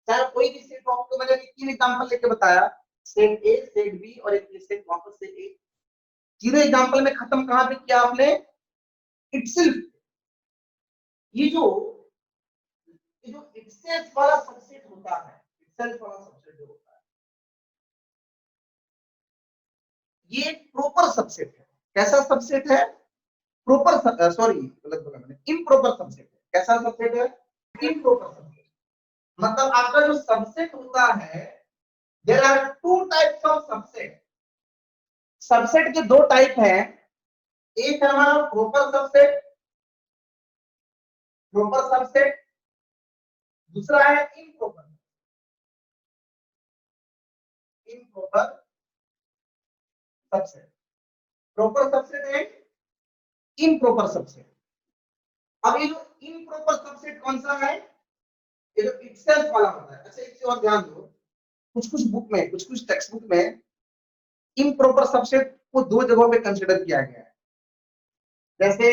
[SPEAKER 1] चाहे कोई भी सेट, आपको मैंने 3 एग्जांपल लेके बताया, सेट ए, सेट बी और एक सेट वापस से ए। तीनों एग्जांपल में खत्म कहाँ पे किया आपने? इटसेल्फ। ये जो इटसेल्फ वाला सबसेट होता है, इटसेल्फ वाला सबसेट जो होता है, ये प्रॉपर सबसेट है। कैसा सबसेट है? प्रॉपर, सॉरी गलत बोला मैंने, इम्प्रॉपर सबसेट है। कैसा सबसेट है? Improper subset. मतलब आपका जो सबसेट होता है, there are 2 types of subset. Subset के 2 टाइप हैं, एक है हमारा प्रॉपर सबसेट, प्रॉपर सबसेट, दूसरा है improper, improper subset. Proper subset है, इम्प्रॉपर सबसेट। अब ये जो इम्प्रॉपर सबसेट कौन सा है? ये जो इटसेल्फ वाला होता है। अच्छा एक चीज और ध्यान दो, कुछ कुछ बुक में, कुछ कुछ टेक्स्ट बुक में इम्प्रॉपर सबसेट को 2 जगहों पे कंसीडर किया गया है। जैसे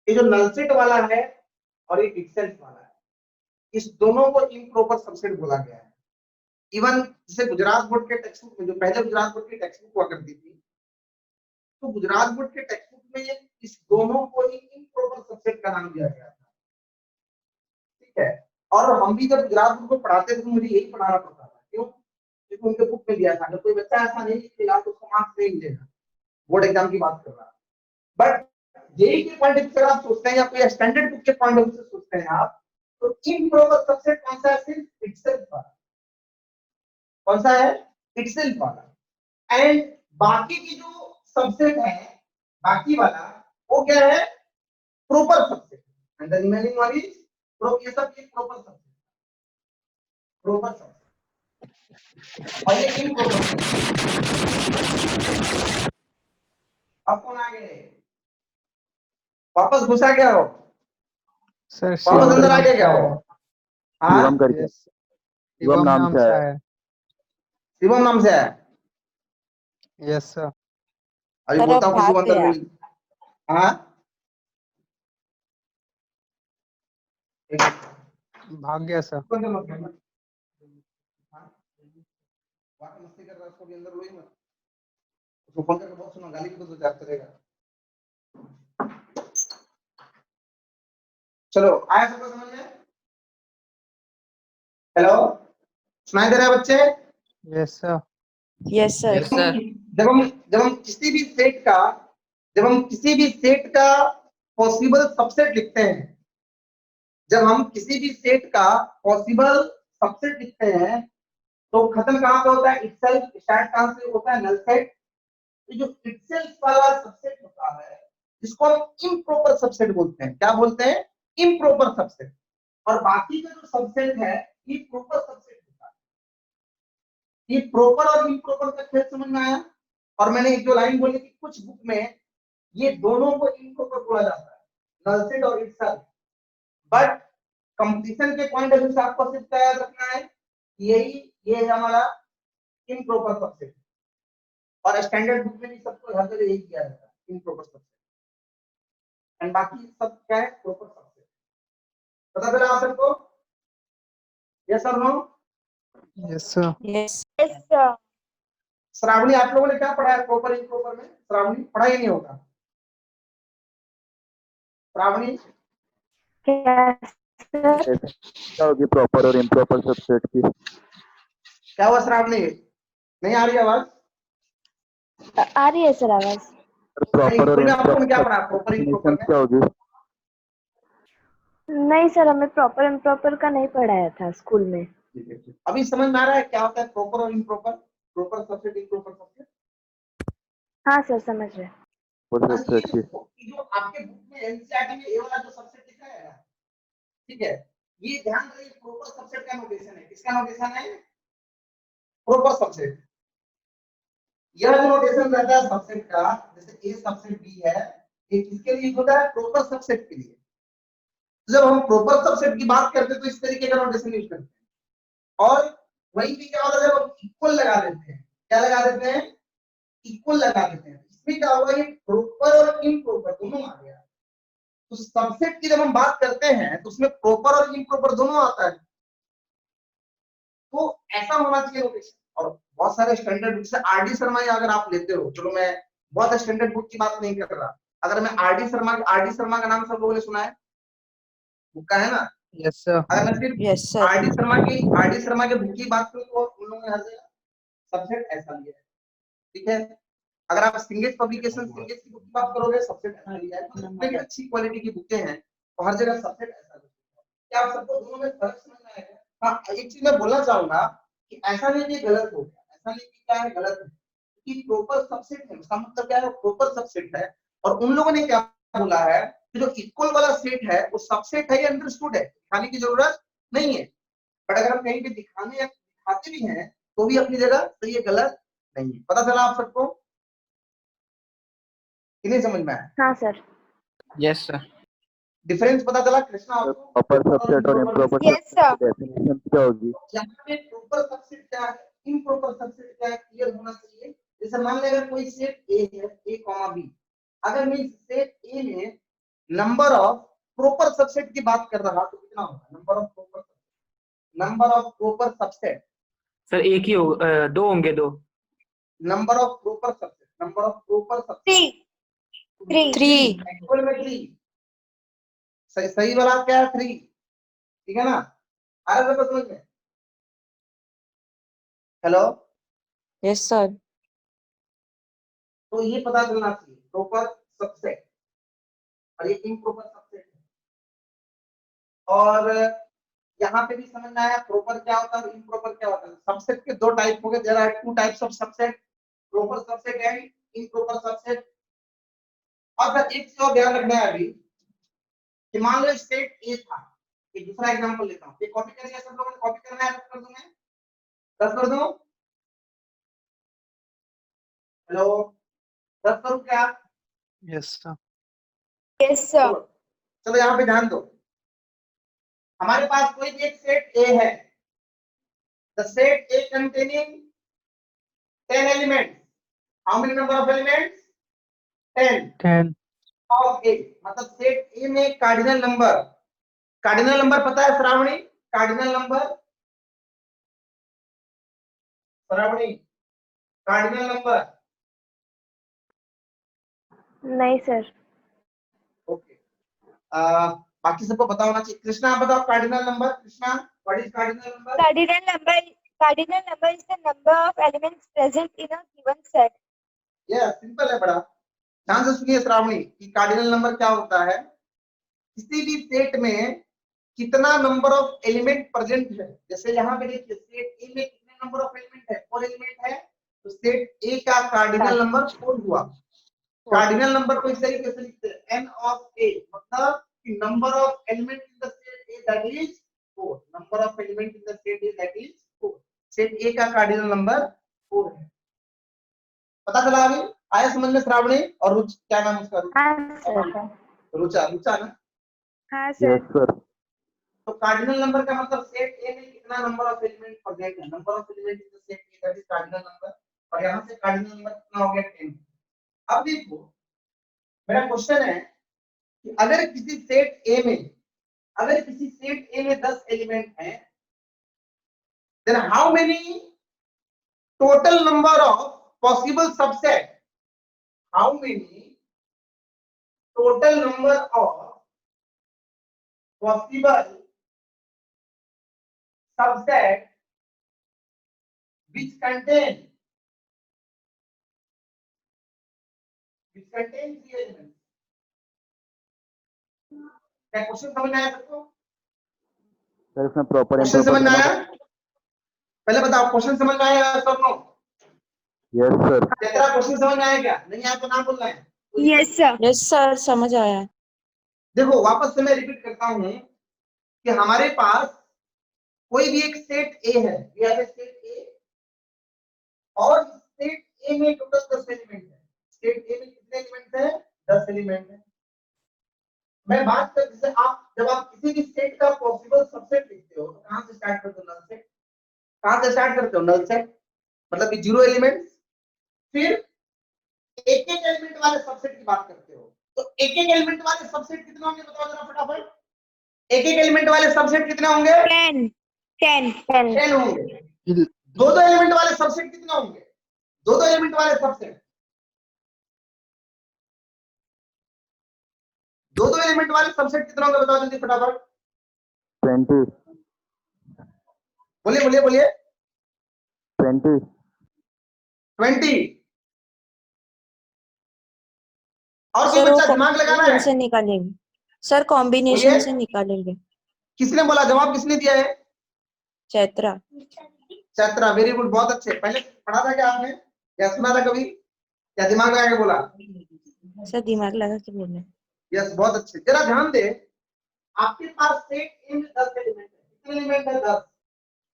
[SPEAKER 1] ये जो नल सेट वाला है और ये इटसेल्फ वाला है, इस दोनों को इम्प्रॉपर सबसेट बोला गया है। इवन जैसे गुजरात बोर्ड के टेक्स्ट बुक में, जो पहले गुजरात बोर्ड की टेक्स्ट बुक हुआ करती थी, तो गुजरात बोर्ड के टेक्स्ट बुक में इस दोनों को ही इम्प्रॉपर सबसेट का नाम दिया गया था। ठीक है, और हम भी जब गुजरात बोर्ड को पढ़ाते थे तो मुझे यही पढ़ाना पड़ता था। क्यों? क्योंकि उनके बुक में दिया था, अगर कोई बच्चा ऐसा नहीं लिखेगा तो उसको मार्क्स नहीं मिलेगा। बोर्ड एग्जाम की बात कर रहा है। बट जेईई के पॉइंट ऑफ व्यू से आप सोचते हैं या कोई स्टैंडर्ड बुक के पॉइंट ऑफ व्यू से सोचते हैं आप, तो इम्प्रॉपर सबसेट कौन सा है? सिर्फ इटसेल्फ वाला। कौन सा है? इटसेल्फ वाला। एंड बाकी की जो सबसेट है, बाकी वाला, वो क्या है? Proper subset. And the remaining one is ये सब एक प्रॉपर सबसेट, प्रॉपर सबसेट और ये इम्प्रॉपर सबसेट। अब कौन आ गए? वापस घुसा गया हो?
[SPEAKER 3] सर
[SPEAKER 1] वापस
[SPEAKER 3] शिवम
[SPEAKER 1] अंदर आ
[SPEAKER 3] नाम
[SPEAKER 1] गया
[SPEAKER 3] से
[SPEAKER 1] क्या हो?
[SPEAKER 3] आया है।
[SPEAKER 1] हाँ
[SPEAKER 2] शिवम करके,
[SPEAKER 3] यस,
[SPEAKER 2] शिवम नाम से आया।
[SPEAKER 1] शिवम नाम से है।
[SPEAKER 3] Yes sir.
[SPEAKER 1] अभी
[SPEAKER 5] सर,
[SPEAKER 1] बोलता
[SPEAKER 5] अब
[SPEAKER 1] हूँ किसी को
[SPEAKER 5] भाग
[SPEAKER 1] अंदर
[SPEAKER 5] गया।
[SPEAKER 1] मिल। हाँ
[SPEAKER 3] भाग गया सर।
[SPEAKER 1] कौन सा मतलब? हाँ? वहाँ पे मस्ती कर रहा है, उसको भी अंदर लो ही मत। उसको फोन करके बहुत सुना, गाली भी तो जाते रहेगा। चलो आया सबको समझ में? हेलो, सुनाई दे रहा है बच्चे?
[SPEAKER 3] Yes sir.
[SPEAKER 5] Yes sir.
[SPEAKER 7] Yes, sir.
[SPEAKER 1] जब हम किसी भी सेट का पॉसिबल सबसेट लिखते हैं, जब हम किसी भी सेट का पॉसिबल सबसेट लिखते हैं तो खत्म कहां पे होता है? इटसेल्फ। स्टार्ट कहां से होता है? Null set. तो जो इटसेल्फ वाला सबसेट होता है जिसको हम इम्प्रॉपर सबसेट बोलते हैं, क्या बोलते हैं? Improper subset. और बाकी का जो सबसेट है ये प्रॉपर सबसेट होता है। ये प्रॉपर और इम्प्रॉपर का खेल समझ में आया? और मैंने एक जो लाइन बोली कि कुछ बुक में ये दोनों को इम्प्रॉपर बोला जाता है, नल सेट और इटसेल्फ। बट कंपटीशन के पॉइंट ऑफ व्यू से आपको सिर्फ क्या याद रखना है? ये है हमारा इम्प्रॉपर सबसेट। और स्टैंडर्ड बुक में भी सबको हर जगह यही किया जाता है, इम्प्रॉपर सबसेट। एंड बाकी सब क्या है? Proper subset. पता चला आप सबको? यस और no?
[SPEAKER 3] Yes sir.
[SPEAKER 5] Yes.
[SPEAKER 4] Yes, sir.
[SPEAKER 1] Shravani, आप लोगों ने क्या पढ़ा है प्रॉपर इम्प्रॉपर में? श्रावणी पढ़ा ही नहीं होगा। Shravani
[SPEAKER 4] Yes, sir.
[SPEAKER 2] क्या होगी प्रॉपर और इम्प्रॉपर सबसेट की?
[SPEAKER 1] क्या हुआ श्रावणी? नहीं आ रही आवाज?
[SPEAKER 4] आ रही है सर आवाज।
[SPEAKER 2] प्रॉपर और
[SPEAKER 1] स्कूल में आप लोगों ने क्या
[SPEAKER 2] इम्प्रॉपर
[SPEAKER 1] पढ़ा प्रॉपर इम्प्रॉपर में?
[SPEAKER 2] क्या होगी?
[SPEAKER 4] नहीं सर, हमें प्रॉपर इम्प्रॉपर का नहीं पढ़ाया था स्कूल में।
[SPEAKER 1] अभी समझ में आ रहा है क्या होता है प्रॉपर और improper? Proper subset, improper subset.
[SPEAKER 4] हाँ सर, समझ रहे।
[SPEAKER 2] प्रॉपर
[SPEAKER 1] ये
[SPEAKER 2] सबसेट की
[SPEAKER 1] जो आपके बुक में एनसीईआरटी में ये वाला जो सबसेट लिखा है ना, ठीक है, ये ध्यान रखिए प्रॉपर सबसेट का नोटेशन है। किसका नोटेशन है? Proper subset. यह जो नोटेशन रहता है सबसेट का, जैसे ए सबसेट बी है, ये किसके लिए होता है? प्रॉपर सबसेट के लिए। जब हम प्रॉपर सबसेट की बात करते हैं तो इस तरीके का नोटेशन यूज करते हैं। और वही भी क्या होता है, जब हम इक्वल लगा देते हैं, क्या लगा देते हैं? इक्वल लगा देते हैं। इसमें क्या होगा? ये प्रॉपर और इम्प्रॉपर दोनों आ गया। तो सबसेट की जब हम बात करते हैं तो उसमें प्रॉपर और इम्प्रॉपर दोनों आता है। तो ऐसा होना चाहिए नोटेशन। और बहुत सारे स्टैंडर्ड बुक से आरडी शर्मा अगर आप लेते हो, चलो मैं बहुत स्टैंडर्ड बुक की बात नहीं कर रहा, अगर मैं आरडी शर्मा का नाम सब लोगों ने सुना है? बुक का है ना?
[SPEAKER 3] Yes sir.
[SPEAKER 1] अगर मैं सिर्फ
[SPEAKER 5] यस सर।
[SPEAKER 1] आरडी शर्मा के बुक की बात करूं तो उन लोगों ने हर जगह सबसेट ऐसा लिया है। ठीक है, अगर आप सिंगेज पब्लिकेशन सिंगेज की बुक की बात करोगे सबसेट ऐसा लिया है। तो जितने भी अच्छी क्वालिटी की बुकें हैं तो हर जगह सबसेट ऐसा लिया है। क्या आप सबको दोनों में फर्क समझ में आएगा? हाँ, एक चीज मैं बोलना चाहूंगा कि ऐसा नहीं कि गलत हो गया, ऐसा नहीं कि क्या है गलत है, कि प्रॉपर सबसेट है उसका मतलब क्या है? प्रॉपर सबसेट है। और उन लोगों ने क्या बोला है कि जो इक्वल वाला सेट है वो सबसेट है, ये अंडरस्टूड है, दिखाने की जरूरत नहीं है। बट अगर हम कहीं पे दिखाने या दिखाते भी हैं तो भी अपनी जगह सही है, गलत नहीं है। पता चला आप सबको कि नहीं समझ में आया?
[SPEAKER 4] हाँ सर।
[SPEAKER 7] Yes, sir.
[SPEAKER 1] डिफरेंस पता चला कृष्णा आपको?
[SPEAKER 2] प्रॉपर सबसेट और इम्प्रॉपर
[SPEAKER 4] Yes,
[SPEAKER 2] सबसेट
[SPEAKER 4] sir.
[SPEAKER 2] की डेफिनेशन क्या होगी?
[SPEAKER 1] यहाँ पे प्रॉपर सबसेट क्या है, इम्प्रॉपर सबसेट क्या है, क्लियर होना चाहिए। जैसे मान लें अगर कोई सेट ए है, ए कॉमा बी, अगर मैं सेट ए में नंबर ऑफ प्रॉपर सबसेट की बात कर रहा तो कितना होगा? Number of proper subset,
[SPEAKER 7] sir एक ही हो दो होंगे दो.
[SPEAKER 1] Number of proper subset
[SPEAKER 4] Three.
[SPEAKER 5] 3.
[SPEAKER 1] Actual में 3। सही वाला क्या है? 3। ठीक है ना? आ रहा है समझ में? Hello,
[SPEAKER 5] yes sir.
[SPEAKER 1] तो ये पता चलना चाहिए प्रॉपर सबसेट और ये इम्प्रॉपर सबसेट है। और यहाँ पे भी समझ में आया प्रॉपर क्या होता है, इम्प्रॉपर क्या होता है। सबसेट के दो टाइप हो गए, there are two types of subset, proper subset and improper subset. और एक चीज और ध्यान रखना है अभी कि मान लो सेट ए था, एक दूसरा एग्जांपल लेता हूं, ये कॉपी करिए, सब लोगों ने कॉपी करना है, कर दूं मैं? कर दूं? हेलो, करूं क्या?
[SPEAKER 3] Yes sir.
[SPEAKER 4] Yes, sir.
[SPEAKER 1] चलो चलो यहाँ पे ध्यान दो। हमारे पास कोई एक सेट ए है, the set A containing 10 elements. How many number of elements? 10
[SPEAKER 3] 10
[SPEAKER 1] of A. मतलब सेट ए में कार्डिनल नंबर पता है Shravani? Cardinal number Shravani, cardinal number?
[SPEAKER 4] नहीं सर।
[SPEAKER 1] ओके, बाकी सबको पता होना चाहिए। कृष्णा आप बताओ cardinal number. Krishna, what is cardinal number?
[SPEAKER 4] Cardinal number is the number of elements present in a given set.
[SPEAKER 1] Yes, simple है बड़ा। ध्यान से सुनिए श्रावणी कि कार्डिनल नंबर क्या होता है। किसी भी सेट में कितना नंबर ऑफ एलिमेंट प्रेजेंट है। जैसे यहाँ पे देखिए सेट ए में कितने नंबर ऑफ एलिमेंट है? 4 एलिमेंट है, तो सेट ए का कार्डिनल नंबर 4 हुआ। कार्डिनल नंबर को इस तरीके से लिखते हैं n ऑफ a, मतलब कि number of element in the set A that is 4। Number of element in the set A that is 4। Set A का कार्डिनल नंबर 4 है। पता चला अभी? आया समझ में श्रावणी? और रुच, क्या नाम उसका?
[SPEAKER 4] हाँ सर।
[SPEAKER 1] रुचा, रुचा ना?
[SPEAKER 4] हाँ
[SPEAKER 2] यस
[SPEAKER 4] सर।
[SPEAKER 2] सर।
[SPEAKER 1] तो कार्डिनल नंबर का मतलब सेट ए में कितना नंबर ऑफ एलिमेंट प्रेजेंट है। Number of element in the set A that is cardinal number. और यहाँ से कार्डिनल नंबर कितना हो गया? 10। अब देखो मेरा क्वेश्चन है कि अगर किसी सेट ए में 10 एलिमेंट हैं, then how many total number of possible subset? How many total number of possible subset which contain 3 elements? क्या क्वेश्चन समझ में आया सबको?
[SPEAKER 2] सर इसमें प्रॉपर
[SPEAKER 1] क्वेश्चन समझ में आया? पहले बताओ क्वेश्चन समझ में आया सबको?
[SPEAKER 2] Yes sir.
[SPEAKER 1] तेरा क्वेश्चन समझ में आया क्या? नहीं आया तो ना बोलना है।
[SPEAKER 4] Yes sir.
[SPEAKER 5] यस सर, समझ आया।
[SPEAKER 1] देखो वापस से मैं रिपीट करता हूं कि हमारे पास कोई भी एक सेट ए है, ये है सेट ए, और सेट ए में टोटल 10 एलिमेंट है। सेट ए में कितने एलिमेंट है? 10 एलिमेंट है। मैं बात कर, जैसे जब आप किसी भी सेट का पॉसिबल सबसेट लिखते हो तो कहां से स्टार्ट करते हो? Null set. कहां से स्टार्ट करते हो? नल सेट, मतलब कि 0 एलिमेंट। फिर एक एलिमेंट वाले सबसेट की बात करते हो, तो एक एलिमेंट वाले सबसेट कितने होंगे बताओ जरा फटाफट। एक एलिमेंट वाले सबसेट कितने होंगे?
[SPEAKER 4] 10
[SPEAKER 1] होंगे। दो एलिमेंट वाले सबसेट कितने होंगे? दो एलिमेंट वाले सबसेट, दो एलिमेंट वाले सबसेट कितने होंगे बताओ जल्दी फटाफट।
[SPEAKER 2] 20
[SPEAKER 1] बोलिए बोलिए बोलिए।
[SPEAKER 2] 20
[SPEAKER 1] और कोई
[SPEAKER 5] सर
[SPEAKER 1] बच्चा
[SPEAKER 5] वो
[SPEAKER 1] दिमाग लगाना है?
[SPEAKER 5] से निकालेंगे सर, कॉम्बिनेशन से निकालेंगे।
[SPEAKER 1] किसने बोला? जवाब किसने दिया है?
[SPEAKER 5] चैत्रा।
[SPEAKER 1] चैत्रा, वेरी गुड, बहुत अच्छे। पहले पढ़ा था क्या आपने या सुना था कभी? क्या दिमाग लगा के बोला?
[SPEAKER 5] सर दिमाग लगा के बोले।
[SPEAKER 1] यस, बहुत अच्छे। जरा ध्यान दे, आपके पास सेट ए में 10 एलिमेंट है। कितने एलिमेंट है? 10।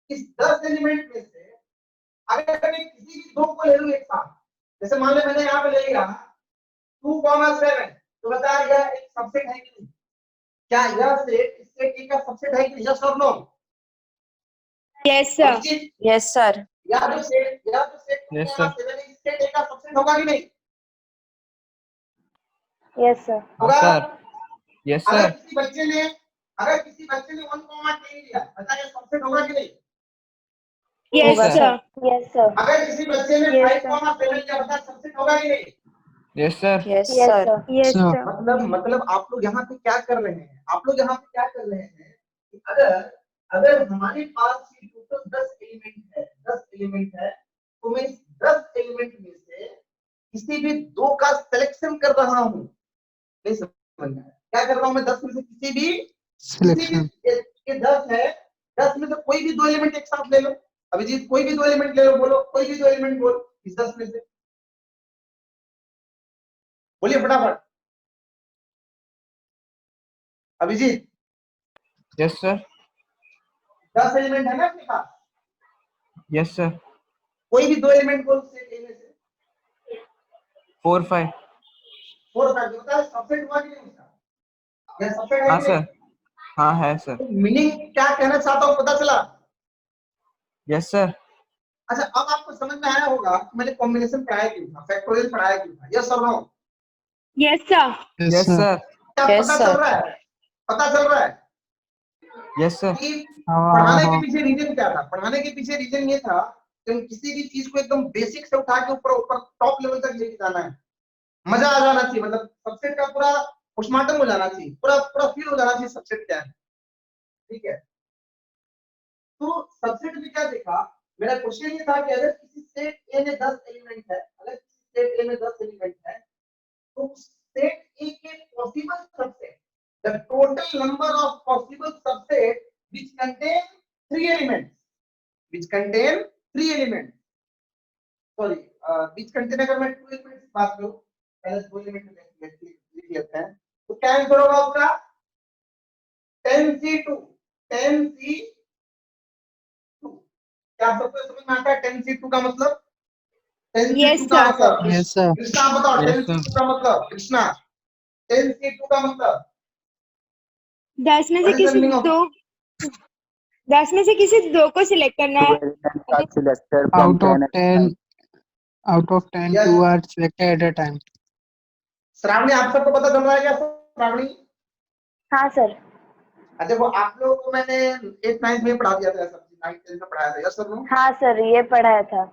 [SPEAKER 1] इस 10 एलिमेंट में से अगर मैं किसी भी दो को ले लूं एक साथ, जैसे मान लो मैंने यहाँ पे ले लिया 2,7, तो बता यह एक सबसेट है कि नहीं? क्या यह सेट इस सेट ए का सबसेट है कि नहीं? यस और no?
[SPEAKER 4] Yes sir.
[SPEAKER 5] Yes sir.
[SPEAKER 1] या जो सेट
[SPEAKER 7] Yes, sir.
[SPEAKER 1] 7 इस सेट ए का सबसेट होगा कि नहीं?
[SPEAKER 4] Yes sir.
[SPEAKER 1] होगा।
[SPEAKER 7] यस
[SPEAKER 1] अगर
[SPEAKER 7] सर।
[SPEAKER 1] किसी बच्चे ने 1,10 लिया, बताइए सबसेट होगा कि नहीं?
[SPEAKER 4] Yes
[SPEAKER 5] होगा
[SPEAKER 4] sir.
[SPEAKER 5] सर।
[SPEAKER 4] Yes sir.
[SPEAKER 1] अगर किसी बच्चे ने
[SPEAKER 4] Yes, sir.
[SPEAKER 1] 5,7 लिया, बताइए सबसेट होगा कि नहीं?
[SPEAKER 7] Yes sir.
[SPEAKER 5] Yes
[SPEAKER 4] Yes
[SPEAKER 5] sir.
[SPEAKER 4] sir. Yes
[SPEAKER 3] Sir.
[SPEAKER 4] sir.
[SPEAKER 1] मतलब आप लोग यहाँ पे क्या कर रहे हैं? आप लोग यहाँ पे क्या कर रहे हैं कि अगर हमारे पास ये टोटल 10 एलिमेंट है, तो मैं इस 10 एलिमेंट में से किसी भी दो का सिलेक्शन कर रहा हूँ। नहीं समझ में आया? क्या कर रहा हूँ मैं? 10 में से किसी भी
[SPEAKER 3] सिलेक्शन।
[SPEAKER 1] ये 10 है, 10 में से कोई भी दो एलिमेंट एक साथ ले लो। अभिजीत, कोई भी दो एलिमेंट ले लो, बोलो कोई भी दो एलिमेंट बोल इस 10 में से, बोलिए फटाफट। Abhijit,
[SPEAKER 7] yes sir.
[SPEAKER 1] 10 एलिमेंट है ना आपके पास?
[SPEAKER 7] Yes sir.
[SPEAKER 1] कोई भी दो एलिमेंट बोल सेट ए में से।
[SPEAKER 7] 4 5।
[SPEAKER 1] 4 5 होता है, सबसेट हुआ कि नहीं उसका? यह सबसेट है
[SPEAKER 7] हाँ
[SPEAKER 1] कि नहीं?
[SPEAKER 7] सर। हाँ है सर।
[SPEAKER 1] मीनिंग क्या कहना चाहता हूँ पता चला?
[SPEAKER 7] Yes sir.
[SPEAKER 1] अच्छा, अब आपको समझ में आया होगा कि मैंने कॉम्बिनेशन पढ़ाया क्यों था, फैक्टोरियल पढ़ाया क्यों था, यस और no?
[SPEAKER 4] Yes, sir.
[SPEAKER 7] Yes, sir.
[SPEAKER 1] क्या
[SPEAKER 5] Yes,
[SPEAKER 1] पता
[SPEAKER 5] sir.
[SPEAKER 1] चल रहा है? पता चल रहा है
[SPEAKER 7] Yes, sir.
[SPEAKER 1] कि
[SPEAKER 3] हाँ
[SPEAKER 1] पढ़ाने के
[SPEAKER 3] हाँ
[SPEAKER 1] पीछे रीजन क्या था? पढ़ाने के पीछे रीजन ये था कि हम किसी भी चीज को एकदम बेसिक से उठा के ऊपर ऊपर टॉप लेवल तक लेके जाना है, मजा आ जाना चाहिए, मतलब सबसेट का पूरा पोस्टमार्टम हो जाना चाहिए, पूरा पूरा फील हो जाना चाहिए सबसेट क्या है, ठीक है? तो सबसेट में क्या देखा, मेरा क्वेश्चन ये था कि अगर किसी सेट ए में 10 एलिमेंट है, अगर किसी सेट ए में 10 एलिमेंट है, तो सेट ए के possible subset, the total number of possible subset which contain 3 elements, which contain 3 elements, sorry, which contain, अगर मैं 2 एलिमेंट्स की बात करूं, पहले 2 एलिमेंट लिख लेते हैं, तो क्या आंसर होगा आपका? 10C2, 10C2। क्या आप सबको समझ में आता है 10C2 का मतलब? 10C2
[SPEAKER 4] Yes,
[SPEAKER 1] का
[SPEAKER 4] sir.
[SPEAKER 1] मतलब,
[SPEAKER 3] yes sir
[SPEAKER 1] कृष्णा आप बताओ
[SPEAKER 7] Yes,
[SPEAKER 1] 10C2 का मतलब, कृष्णा 10C2 का मतलब
[SPEAKER 4] 10 में से
[SPEAKER 1] व्हाट इज द
[SPEAKER 4] किसी
[SPEAKER 1] मीनिंग ऑफ?
[SPEAKER 4] दो 10 में से किसी दो को सिलेक्ट करना
[SPEAKER 2] Two
[SPEAKER 4] है।
[SPEAKER 2] elements are selected from
[SPEAKER 3] out of
[SPEAKER 2] 10
[SPEAKER 3] 10 out of 10
[SPEAKER 1] Yes.
[SPEAKER 3] 2 are selected at a time
[SPEAKER 1] Shravani आप सबको पता चल रहा है क्या श्रावणी?
[SPEAKER 4] हाँ सर।
[SPEAKER 1] देखो आप लोगों को मैंने 8th 9th में पढ़ा दिया था, सब 9th 10th में पढ़ाया था, यस सर? नो?
[SPEAKER 4] हाँ सर, ये पढ़ाया था।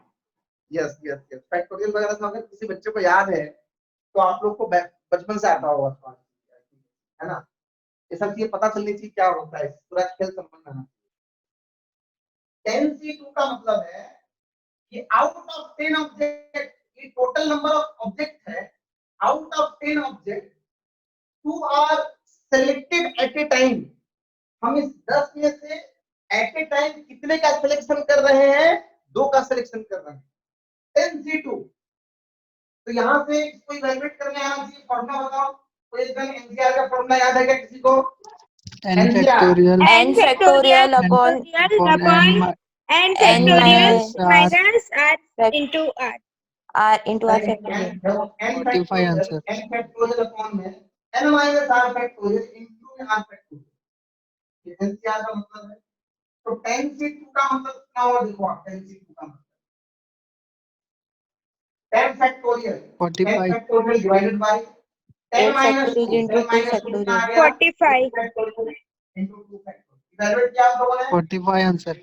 [SPEAKER 1] यस यस यस, फैक्टोरियल वगैरह से अगर किसी बच्चे को याद है तो आप लोग को बचपन से आता होगा थोड़ा, है ना? ये सब चीजें पता चलनी चाहिए क्या होता है, पूरा खेल समझ में आना। 10C2 का मतलब है कि आउट ऑफ 10 ऑब्जेक्ट, ये टोटल नंबर ऑफ ऑब्जेक्ट है, out of 10 object 2 are selected at a time. हम इस 10 में से एट ए टाइम कितने का सिलेक्शन कर रहे हैं? 2 का सिलेक्शन कर रहे हैं, 10C2। तो यहां से इसको इवैल्यूएट करने आना चाहिए, फॉर्मूला बताओ, कोई एक जन एनसीआर का फॉर्मूला याद है क्या किसी को?
[SPEAKER 3] n
[SPEAKER 1] NCR
[SPEAKER 3] factorial
[SPEAKER 5] N factorial upon
[SPEAKER 3] upon n
[SPEAKER 4] n
[SPEAKER 5] N
[SPEAKER 4] factorial
[SPEAKER 3] minus r
[SPEAKER 4] minus r
[SPEAKER 5] fac-
[SPEAKER 4] into r.
[SPEAKER 5] R into R
[SPEAKER 1] n
[SPEAKER 5] factorial.
[SPEAKER 3] Fortify answer.
[SPEAKER 1] Factorial upon में n minus r factorial into r factorial, ये NCR का मतलब है। तो 10C2 का मतलब कितना हुआ देखो आप, 10C2 का मतलब 10 factorial, 10
[SPEAKER 3] 45
[SPEAKER 1] factorial divided by 10
[SPEAKER 5] 8
[SPEAKER 1] minus 2,
[SPEAKER 5] factorial into
[SPEAKER 1] 10
[SPEAKER 5] 2
[SPEAKER 1] minus 2 कितना आ
[SPEAKER 5] factorial.
[SPEAKER 1] गया?
[SPEAKER 4] 45.
[SPEAKER 1] 8 फैक्टोरियल इनटू 2 फैक्टोरियल, इवैल्यूएट किया आप लोगों ने?
[SPEAKER 3] 45 answer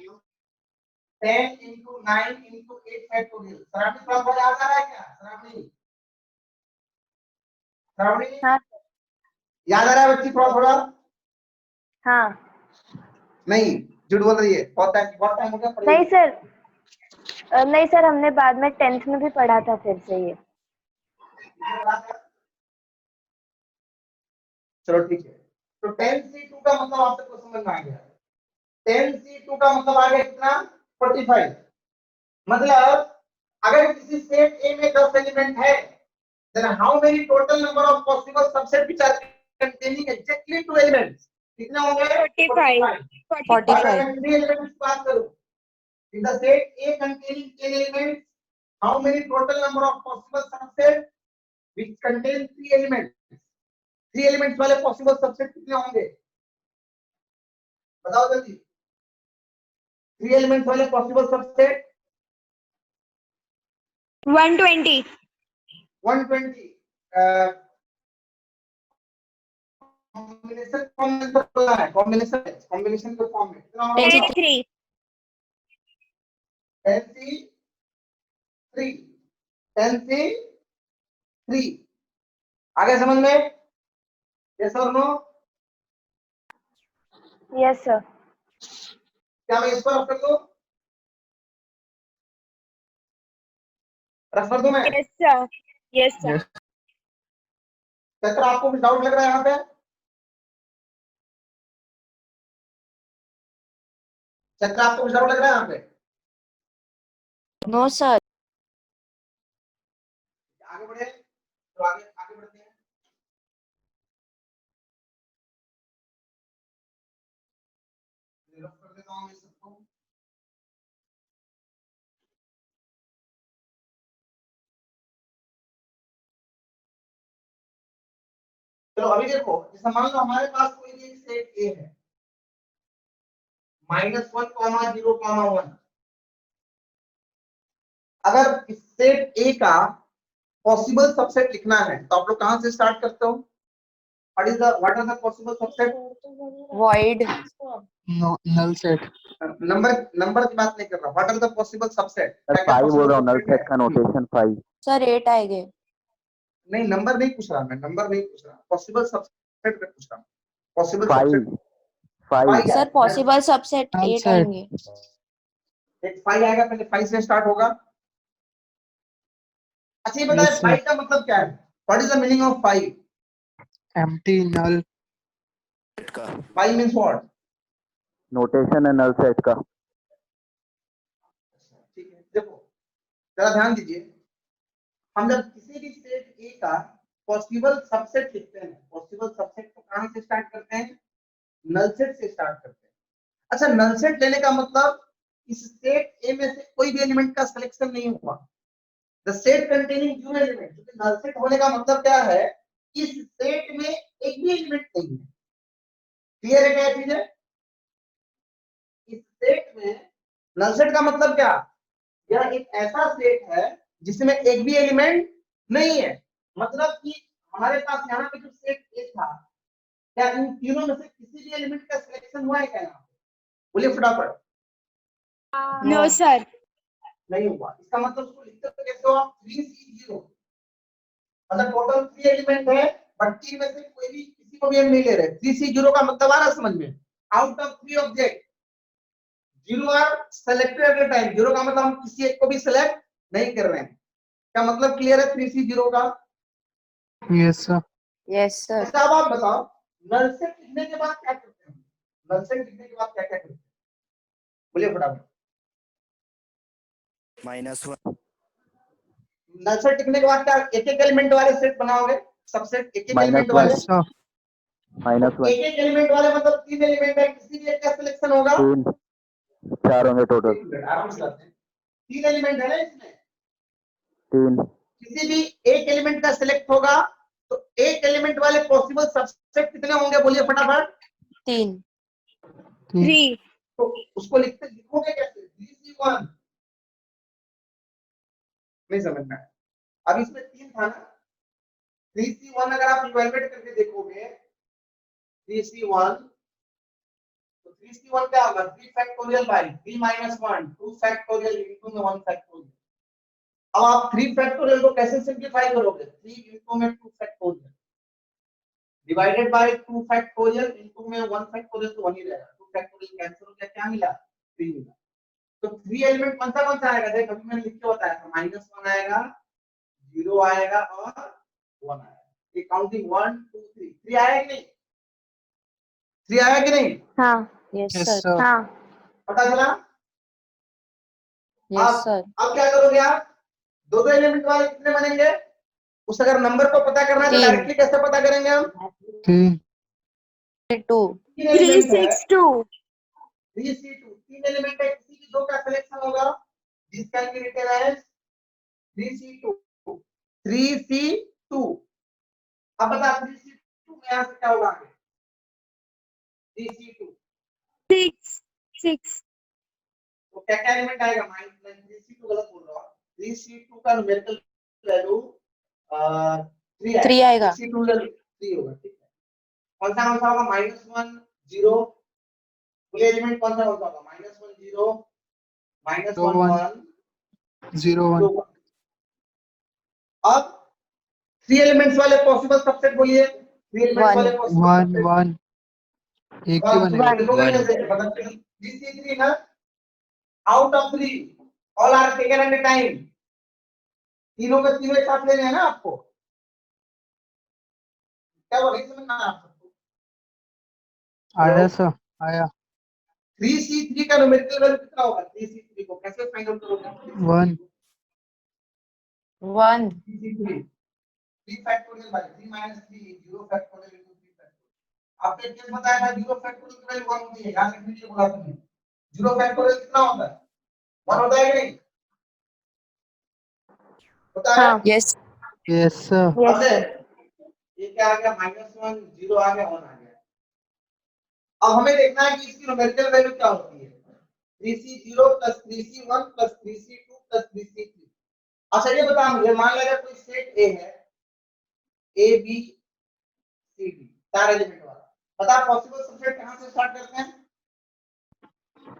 [SPEAKER 1] 10 into 9 into 8 factorial. Shravani थोड़ा बहुत याद आ रहा है क्या? श्रावणी श्रावणी
[SPEAKER 4] हाँ
[SPEAKER 1] याद आ रहा है बच्ची थोड़ा थोड़ा?
[SPEAKER 4] हाँ।
[SPEAKER 1] नहीं, झूठ बोल रही है, बहुत टाइम हो गया पढ़े
[SPEAKER 4] नहीं
[SPEAKER 1] हुए।
[SPEAKER 4] सर, नहीं सर, हमने बाद में 10th में भी पढ़ा था फिर से ये।
[SPEAKER 1] चलो ठीक है, तो 10C2 का मतलब आप सबको समझ में आ गया। 10C2 का मतलब आ गया कितना? 45। मतलब अगर किसी सेट ए में 10 एलिमेंट है, then how many total number of possible subset which are containing exactly 2 elements? कितने होंगे?
[SPEAKER 4] 45.
[SPEAKER 5] 45.
[SPEAKER 1] अगर मैं 3 एलिमेंट्स की बात करूं, in the set A containing 10 elements, how many total number of possible subset which contain 3 elements? 3 elements वाले possible subset कितने होंगे? बताओ जल्दी। 3 elements वाले possible subset
[SPEAKER 4] 120.
[SPEAKER 1] 120। कॉम्बिनेशन फॉर्म में तो बोला है, कॉम्बिनेशन के फॉर्म में कितना होगा?
[SPEAKER 4] 10 3.
[SPEAKER 1] 10C3, 10C3 आगे समझ में? यस और नो?
[SPEAKER 4] Yes sir.
[SPEAKER 1] क्या मैं इसको रख कर दूं? रख कर दूं मैं?
[SPEAKER 4] Yes sir. Yes sir.
[SPEAKER 7] Yes.
[SPEAKER 1] चक्र आपको कुछ डाउट लग रहा है यहाँ पे? चक्र आपको कुछ डाउट लग रहा है यहाँ पे?
[SPEAKER 5] No, sir.
[SPEAKER 1] आगे बढ़े तो आगे आगे बढ़ते हैं। रख कर देता हूँ इस सबको। चलो अभी देखो, जैसे मान लो हमारे पास कोई भी एक सेट ए है, -1, 0, 1, अगर इस सेट ए का पॉसिबल सबसेट लिखना है तो आप लोग कहां से स्टार्ट करते हो? What are the possible subset?
[SPEAKER 5] void,
[SPEAKER 3] No, null set.
[SPEAKER 1] Number की बात नहीं कर रहा, what are the possible subset?
[SPEAKER 2] Sir five बोल रहा हूँ, नल सेट का नोटेशन 5।
[SPEAKER 5] sir 8 आएंगे।
[SPEAKER 1] नहीं, नंबर नहीं पूछ रहा मैं, नंबर नहीं पूछ रहा, पॉसिबल सबसेट में पूछ रहा हूँ। Possible
[SPEAKER 2] 5
[SPEAKER 1] subset
[SPEAKER 2] 5
[SPEAKER 5] sir possible subset
[SPEAKER 3] Null
[SPEAKER 5] 8
[SPEAKER 3] set.
[SPEAKER 5] आएंगे।
[SPEAKER 1] एक 5 आएगा, पहले 5 से स्टार्ट होगा। अच्छा ये बताइए
[SPEAKER 3] Yes, sir.
[SPEAKER 1] 5 का मतलब क्या है? What is the meaning of 5?
[SPEAKER 3] Empty, null.
[SPEAKER 1] 5 means what?
[SPEAKER 2] Notation है नल सेट का।
[SPEAKER 1] ठीक है, देखो जरा ध्यान दीजिए, हम जब किसी भी सेट ए का पॉसिबल सबसेट लिखते हैं, पॉसिबल सबसेट को कहां से स्टार्ट करते हैं? नल सेट से स्टार्ट करते हैं। अच्छा, नल सेट लेने का मतलब इस सेट ए में से कोई भी एलिमेंट का सिलेक्शन नहीं हुआ। द सेट कंटेनिंग 0 एलिमेंट, क्योंकि नल सेट होने का मतलब क्या है? इस सेट में एक भी एलिमेंट नहीं है। क्लियर है क्या चीज है? इस सेट में नल सेट का मतलब क्या? यह एक ऐसा सेट है जिसमें एक भी एलिमेंट नहीं है। मतलब कि हमारे पास यहाँ पे जो सेट ए था, क्या इन तीनों में से किसी भी एलिमेंट का सिलेक्शन हुआ है क्या यहाँ पे? बोलिए फटाफट।
[SPEAKER 4] No, sir.
[SPEAKER 1] नहीं हुआ। इसका मतलब उसको लिखते तो कैसे हो आप? 3C0, मतलब टोटल 3 एलिमेंट है, बट 3 में से कोई भी किसी को भी हम नहीं ले रहे। 3C0 का मतलब आ रहा समझ में? Out of 3 object 0 are selected at a time. 0 का मतलब हम किसी एक को भी सिलेक्ट नहीं कर रहे हैं। क्या मतलब क्लियर है 3C0 का?
[SPEAKER 3] Yes, sir.
[SPEAKER 5] yes sir,
[SPEAKER 1] अच्छा अब आप बताओ, नल सेट लिखने के बाद क्या करते हैं? नल सेट लिखने के बाद क्या क्या करते हैं? बोलिए फटाफट।
[SPEAKER 6] -1
[SPEAKER 1] नल सेट लिखने के बाद क्या एक एक एलिमेंट वाले सेट बनाओगे? सबसेट एक एक एलिमेंट वाले।
[SPEAKER 3] Yes, sir.
[SPEAKER 2] -1
[SPEAKER 1] एक एक एलिमेंट वाले मतलब 3 एलिमेंट है, किसी भी एक का सिलेक्शन होगा।
[SPEAKER 2] 3 4 होंगे टोटल।
[SPEAKER 1] एक मिनट, आराम से लाते हैं। 3 एलिमेंट है ना इसमें,
[SPEAKER 2] 3
[SPEAKER 1] किसी भी एक एलिमेंट का सिलेक्ट होगा तो एक एलिमेंट वाले पॉसिबल सबसेट कितने होंगे? बोलिए फटाफट।
[SPEAKER 5] 3
[SPEAKER 4] 3.
[SPEAKER 1] तो उसको लिखोगे कैसे? 3C1 नहीं समझ में आया। अब इसमें 3 था ना, 3C1 अगर आप इवैल्यूएट करके देखोगे 3C1, तो 3C1 क्या होगा? 3 फैक्टोरियल बाय 3 - 1 2 फैक्टोरियल इनटू में 1 फैक्टोरियल। अब आप 3 फैक्टोरियल को कैसे सिंपलीफाई करोगे? 3 इनटू में 2 factorial divided by 2 factorial into में 1 फैक्टोरियल, तो 1 ही रहेगा। 2 फैक्टोरियल कैंसिल हो गया, क्या मिला? 3 मिला। तो 3 एलिमेंट कौन सा आएगा? देख अभी मैंने लिख के बताया था, -1 आएगा, 0 आएगा और 1 आएगा। ये काउंटिंग 1 2 3 3 आया कि नहीं? 3 आया कि नहीं?
[SPEAKER 4] हाँ.
[SPEAKER 5] yes
[SPEAKER 3] Yes,
[SPEAKER 5] sir,
[SPEAKER 3] sir.
[SPEAKER 4] हाँ.
[SPEAKER 1] पता चला?
[SPEAKER 5] yes sir,
[SPEAKER 1] अब क्या करोगे आप? दो दो एलिमेंट वाले कितने बनेंगे? उस अगर नंबर को पता करना है तो
[SPEAKER 5] 3
[SPEAKER 1] डायरेक्टली कैसे पता करेंगे हम?
[SPEAKER 3] 3.
[SPEAKER 5] 2
[SPEAKER 1] तीन एलिमेंट है,
[SPEAKER 4] 362.
[SPEAKER 1] 3C2 तीन एलिमेंट है, किसी भी दो का सिलेक्शन होगा, this can be written as 3C2 3C2। अब बता 3C2 में यहाँ से क्या होगा आगे? 3C2
[SPEAKER 4] 6. 6.
[SPEAKER 1] तो क्या क्या एलिमेंट आएगा? -3C2 गलत बोल रहा हूँ। 3C2 का न्यूमेरिकल वैल्यू
[SPEAKER 5] 3 आएगा।
[SPEAKER 1] 3C2 3 होगा, ठीक है। कौन सा होगा? -1 0। कोई एलिमेंट कौन सा होगा? -1 0 -1 1
[SPEAKER 3] 0 1.
[SPEAKER 1] 0 1। अब 3 एलिमेंट्स वाले पॉसिबल सबसेट बोलिए। 3 एलिमेंट्स वाले पॉसिबल
[SPEAKER 3] 1
[SPEAKER 1] सबसेट
[SPEAKER 3] 1. एक ही बनेगा.
[SPEAKER 1] लिखोगे कैसे? मतलब 3C3 ना, out of 3 all are taken at a time. तीनों के तीनों एक साथ लेने हैं ना आपको। क्या वो नहीं समझना है आप सबको?
[SPEAKER 3] आया सर, आया.
[SPEAKER 1] 3C3 का न्यूमेरिकल वैल्यू कितना होगा? 3C3 को कैसे फाइंड आउट करोगे?
[SPEAKER 3] 1.
[SPEAKER 5] 1
[SPEAKER 1] 3C3 3 factorial by 3 - 3 0 factorial into 3 factorial. आपने एक केस बताया था 0 फैक्टोरियल की वैल्यू 1 होती है, याद रखने के लिए बोला तुमने। 0 फैक्टोरियल कितना होता है? 1 होता है कि नहीं? होता है।
[SPEAKER 4] हाँ.
[SPEAKER 5] yes
[SPEAKER 3] Yes, sir.
[SPEAKER 4] Yes,
[SPEAKER 1] अब
[SPEAKER 4] sir.
[SPEAKER 1] ये क्या आ गया? -1 0 आ गया, 1 आ गया। अब हमें देखना है कि इसकी न्यूमेरिकल वैल्यू क्या होती है। 3C0 + 3C1 + 3C2 + 3C3 अच्छा ये बता मुझे, मान लिया कोई सेट ए है, A B C D, 4 element वाला, बता पॉसिबल सबसेट कहां से स्टार्ट करते हैं?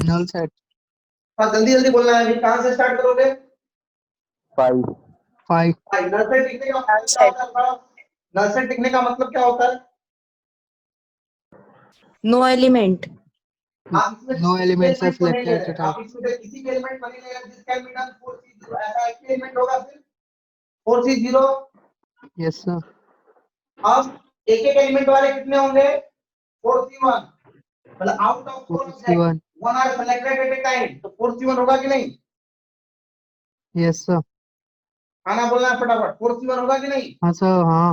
[SPEAKER 3] null set
[SPEAKER 1] हाँ जल्दी जल्दी बोलना है, अभी कहां से स्टार्ट करोगे?
[SPEAKER 2] 5
[SPEAKER 3] 5
[SPEAKER 1] नल सेट लिखने का मतलब क्या होता है? नल सेट लिखने का मतलब क्या होता है?
[SPEAKER 5] No element.
[SPEAKER 1] आप इसमें
[SPEAKER 3] no
[SPEAKER 1] किसी
[SPEAKER 3] elements are
[SPEAKER 1] element को नहीं ले
[SPEAKER 3] selected at
[SPEAKER 1] रहे,
[SPEAKER 3] a time.
[SPEAKER 1] आप इसमें से किसी भी एलिमेंट को नहीं ले रहे, जिसका एलिमेंट 4C0 ऐसा एक एलिमेंट होगा सिर्फ 4C0।
[SPEAKER 3] Yes sir.
[SPEAKER 1] अब एक एक एलिमेंट वाले कितने होंगे? 4C1, मतलब out of 4 object
[SPEAKER 3] 4C1.
[SPEAKER 1] 1 are selected at a time, तो 4C1 होगा कि नहीं?
[SPEAKER 3] Yes sir.
[SPEAKER 1] खाना बोलना है फटाफट, 4C1 होगा कि नहीं?
[SPEAKER 3] हाँ सर हाँ.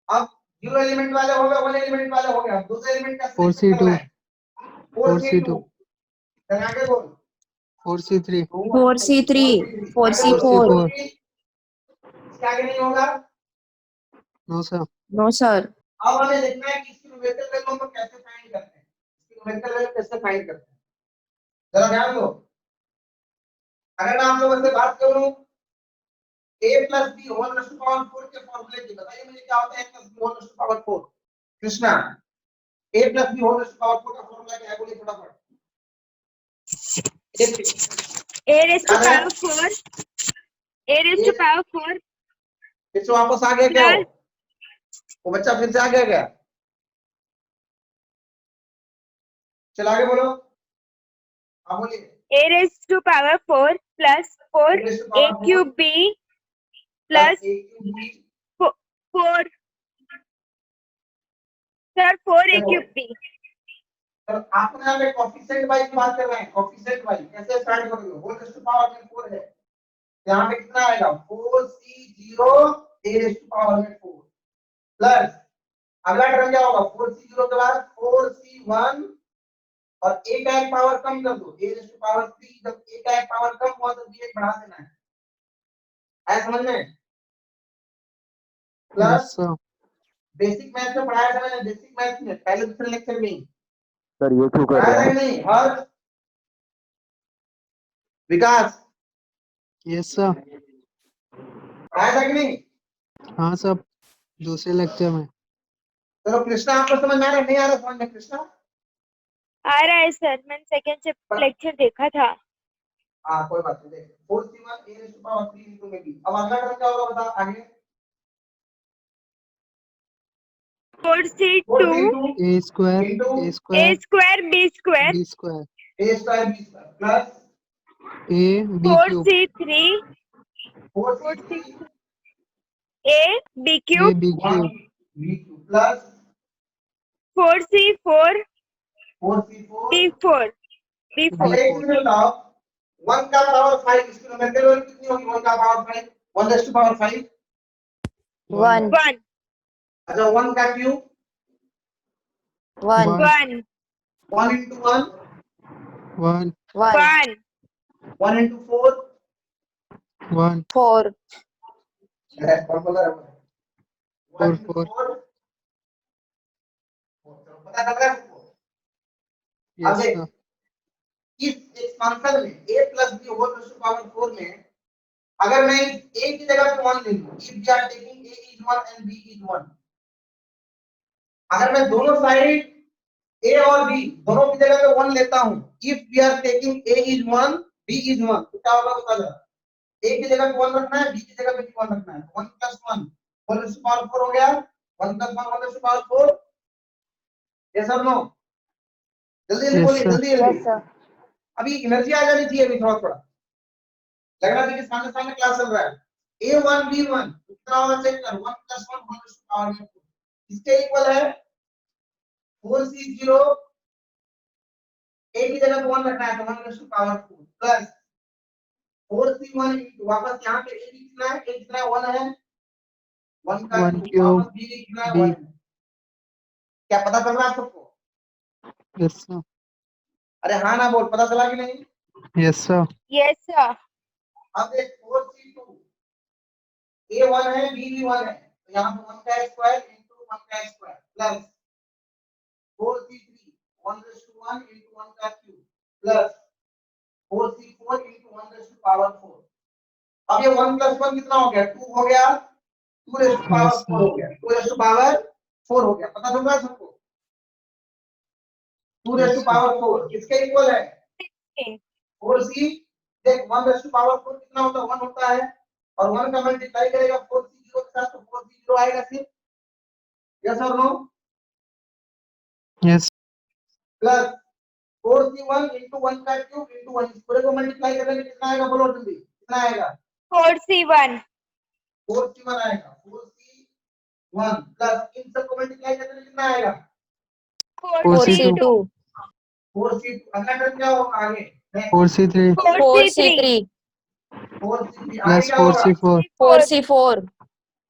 [SPEAKER 1] अब 0 एलिमेंट वाले हो गए, 1 एलिमेंट वाले हो गए, अब दूसरे एलिमेंट का सिलेक्शन
[SPEAKER 3] 4C2.
[SPEAKER 1] करना है, 4C2
[SPEAKER 3] 4C2.
[SPEAKER 1] फिर आगे बोल,
[SPEAKER 3] 4C3.
[SPEAKER 5] 4C3. 4C4.
[SPEAKER 3] 4C4.
[SPEAKER 1] इसके आगे नहीं होगा।
[SPEAKER 3] No sir.
[SPEAKER 5] No sir.
[SPEAKER 1] अब हमें देखना है कि इसकी न्यूमेरिकल वैल्यू को कैसे फाइंड करते हैं, इसकी न्यूमेरिकल वैल्यू कैसे फाइंड करते हैं, जरा ध्यान दो। अगर मैं आप लोगों से बात करूं a plus b whole raise to power 4 के फॉर्मूले की, बताइए मुझे क्या होता है a plus b whole raise to power 4? Krishna, a plus b whole raise to power 4 का फॉर्मूला क्या है, बोलिए फटाफट।
[SPEAKER 4] A raised to power 4. A raised to power 4
[SPEAKER 1] फिर से वापस आ गया क्या? वो बच्चा फिर से आ गया क्या? चल आगे बोलो, हाँ बोलिए।
[SPEAKER 4] A raised to power 4 plus 4 a cube b plus 4 sir 4 a cube b.
[SPEAKER 1] तो आपने यहाँ पे कोएफिशिएंट वाइज बात कर रहे हैं, कोएफिशिएंट वाइज कैसे स्टार्ट करोगे? होल रेज़ टू पावर में 4 है, यहाँ पे कितना आएगा? 4C0 a raise to power में 4 प्लस अगला टर्म क्या होगा? 4C0 के बाद 4C1 और a का एक पावर कम कर दो, a रेज़ टू पावर 3, जब a का एक पावर कम हुआ तो b एक बढ़ा देना है, आया समझ में? Plus
[SPEAKER 3] Yes sir.
[SPEAKER 1] Basic math में पढ़ाया था मैंने, बेसिक मैथ में पहले दूसरे लेक्चर में ही
[SPEAKER 2] सर ये क्यों कर
[SPEAKER 1] पढ़ाया
[SPEAKER 2] रहे
[SPEAKER 1] था
[SPEAKER 2] हैं?
[SPEAKER 1] कि नहीं? हर विकास
[SPEAKER 3] Yes sir.
[SPEAKER 1] पढ़ाया था कि नहीं?
[SPEAKER 3] हाँ सब दूसरे लेक्चर में.
[SPEAKER 1] चलो कृष्णा, आपको समझ में आ रहा है नहीं आ रहा समझ में? कृष्णा
[SPEAKER 4] आ रहा है सर, मैंने सेकंड लेक्चर देखा था।
[SPEAKER 1] हाँ कोई बात नहीं, देख 4C1 a raise to power 3 into में b। अब अगला टर्म क्या होगा बता आगे?
[SPEAKER 4] 4C2
[SPEAKER 3] A square.
[SPEAKER 1] into
[SPEAKER 3] A
[SPEAKER 4] a
[SPEAKER 3] square.
[SPEAKER 4] square b square
[SPEAKER 3] B square.
[SPEAKER 1] a square b square plus
[SPEAKER 3] A B cube.
[SPEAKER 4] 4C3
[SPEAKER 1] 4C3
[SPEAKER 4] a b
[SPEAKER 3] A
[SPEAKER 4] cube
[SPEAKER 3] B
[SPEAKER 1] 1
[SPEAKER 3] cube.
[SPEAKER 1] b cube plus
[SPEAKER 4] 4C4
[SPEAKER 1] 4C4।
[SPEAKER 4] b4
[SPEAKER 1] अब
[SPEAKER 4] b4
[SPEAKER 1] एक चीज बताओ, 1 का power 5 इसकी numerical value कितनी होगी? 1 का power 5 1 raise to power 5।
[SPEAKER 5] 1.
[SPEAKER 4] 1
[SPEAKER 1] अच्छा 1 का क्यूब
[SPEAKER 5] 1.
[SPEAKER 4] 1
[SPEAKER 1] 1 into 1
[SPEAKER 3] 1
[SPEAKER 5] 1.
[SPEAKER 4] 1
[SPEAKER 1] 1 into 4
[SPEAKER 3] 1
[SPEAKER 5] 4.
[SPEAKER 1] फॉर्मूला है 1 into
[SPEAKER 3] 4
[SPEAKER 1] 4 पता चल रहा है आपको? अब
[SPEAKER 3] Yes
[SPEAKER 1] देख
[SPEAKER 3] sir.
[SPEAKER 1] इस एक्सपांशन में a plus b whole raise to power 4 में अगर मैं a की जगह 1 ले लूं, if we are taking a is 1 and b is 1, अगर मैं दोनों साइड a और b दोनों की जगह पे 1 लेता हूं, if we are taking a is 1 b is 1, तो क्या होगा बता जरा? a की जगह पे 1 रखना है, b की जगह पे 1 रखना है, 1 plus 1 whole raise to power 4 हो गया, 1 plus 1 whole raise to power 4। Yes और नो? जल्दी जल्दी
[SPEAKER 3] Yes
[SPEAKER 1] बोलिए,
[SPEAKER 3] sir.
[SPEAKER 1] जल्दी जल्दी।
[SPEAKER 5] Yes sir.
[SPEAKER 1] अभी एनर्जी आ जानी चाहिए, अभी थोड़ा थोड़ा लग रहा है कि सामने सामने क्लास चल रहा है। a1 b1 कितना होगा चेक कर, 1 plus 1 whole raise to power में 4 इसके इक्वल है 4C0 a की जगह पे 1 रखना है तो 1 रेज़ टू पावर 4 प्लस 4C1 into वापस यहाँ पे a कितना है? a कितना है? 1 है, 1 का
[SPEAKER 3] 1
[SPEAKER 1] क्यूब
[SPEAKER 3] cube
[SPEAKER 1] वापस b कितना है?
[SPEAKER 3] B.
[SPEAKER 1] 1 है। क्या पता चल रहा है सबको?
[SPEAKER 3] Yes sir.
[SPEAKER 1] अरे हाँ ना बोल, पता चला कि नहीं?
[SPEAKER 3] Yes sir.
[SPEAKER 4] yes sir
[SPEAKER 1] अब देख 4C2 a1 है b भी 1 है, तो यहाँ पे 1 का स्क्वायर into 1 का square plus 4C3 1 raise to 1 into 1 का cube plus 4C4 into 1 raise to power 4 अब ये 1 + 1 कितना हो गया, 2 हो गया, 2 raise to power
[SPEAKER 3] Yes, sir.
[SPEAKER 1] 4 हो गया, 2 रेज़ टू पावर 4 हो गया, पता चल रहा है सबको? 2 raise to
[SPEAKER 3] Yes, sir.
[SPEAKER 1] Power 4 किसके इक्वल है? 4c। देख 1 रेज़ टू पावर 4 कितना होता है, 1 होता है, और 1 का मल्टीप्लाई करेगा 4c0 के साथ, तो 4c0 आएगा सिर्फ, यस और no?
[SPEAKER 3] Yes.
[SPEAKER 1] Plus 4c1 into 1 का क्यूब into 1, इस पूरे को मल्टीप्लाई करेंगे कितना आएगा, बोलो जल्दी, कितना आएगा?
[SPEAKER 4] 4C1
[SPEAKER 1] 4c1 आएगा, 4c1 प्लस इन सबको मल्टीप्लाई करेंगे कितना आएगा?
[SPEAKER 3] 4C2.
[SPEAKER 5] 4C2.
[SPEAKER 1] 4c2। अगला टर्म क्या होगा आगे?
[SPEAKER 3] 4C3
[SPEAKER 5] 4C3.
[SPEAKER 1] 4c3 आगे
[SPEAKER 3] plus
[SPEAKER 1] क्या होगा?
[SPEAKER 3] 4C4.
[SPEAKER 5] 4C4.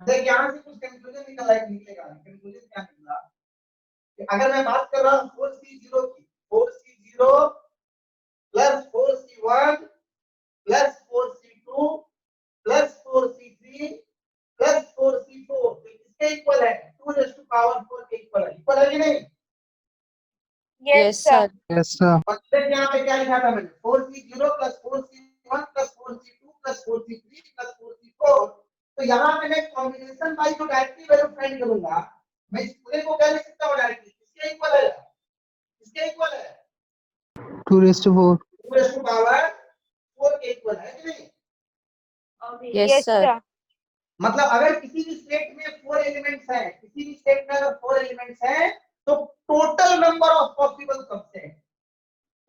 [SPEAKER 1] देख यहाँ से कुछ कंक्लूजन निकलेगा। कंक्लूजन क्या निकला कि अगर मैं बात कर रहा हूँ 4c0 की, 4c0 plus 4c1 plus 4c2 plus 4c3 plus 4c4, तो इसके इक्वल है 2 रेज़ टू पावर 4 के इक्वल है कि नहीं?
[SPEAKER 5] Yes, sir.
[SPEAKER 3] Yes, sir.
[SPEAKER 1] और फिर यहाँ पे क्या लिखा था मैंने, 4c0 plus 4c1 plus 4c2 plus 4c3 plus 4c4, तो यहाँ पे मैं कॉम्बिनेशन बाई को डायरेक्टली वैल्यू फाइंड करूंगा, मैं इस पूरे को क्या लिख सकता हूँ डायरेक्टली, किसके इक्वल है? किसके इक्वल है?
[SPEAKER 3] 2:4.
[SPEAKER 1] 2 रेज़ टू पावर 4 के इक्वल है कि नहीं?
[SPEAKER 5] Yes, sir.
[SPEAKER 1] मतलब अगर किसी भी स्टेट में 4 एलिमेंट्स हैं, किसी भी स्टेट में अगर 4 एलिमेंट्स हैं, तो total number of possible subset,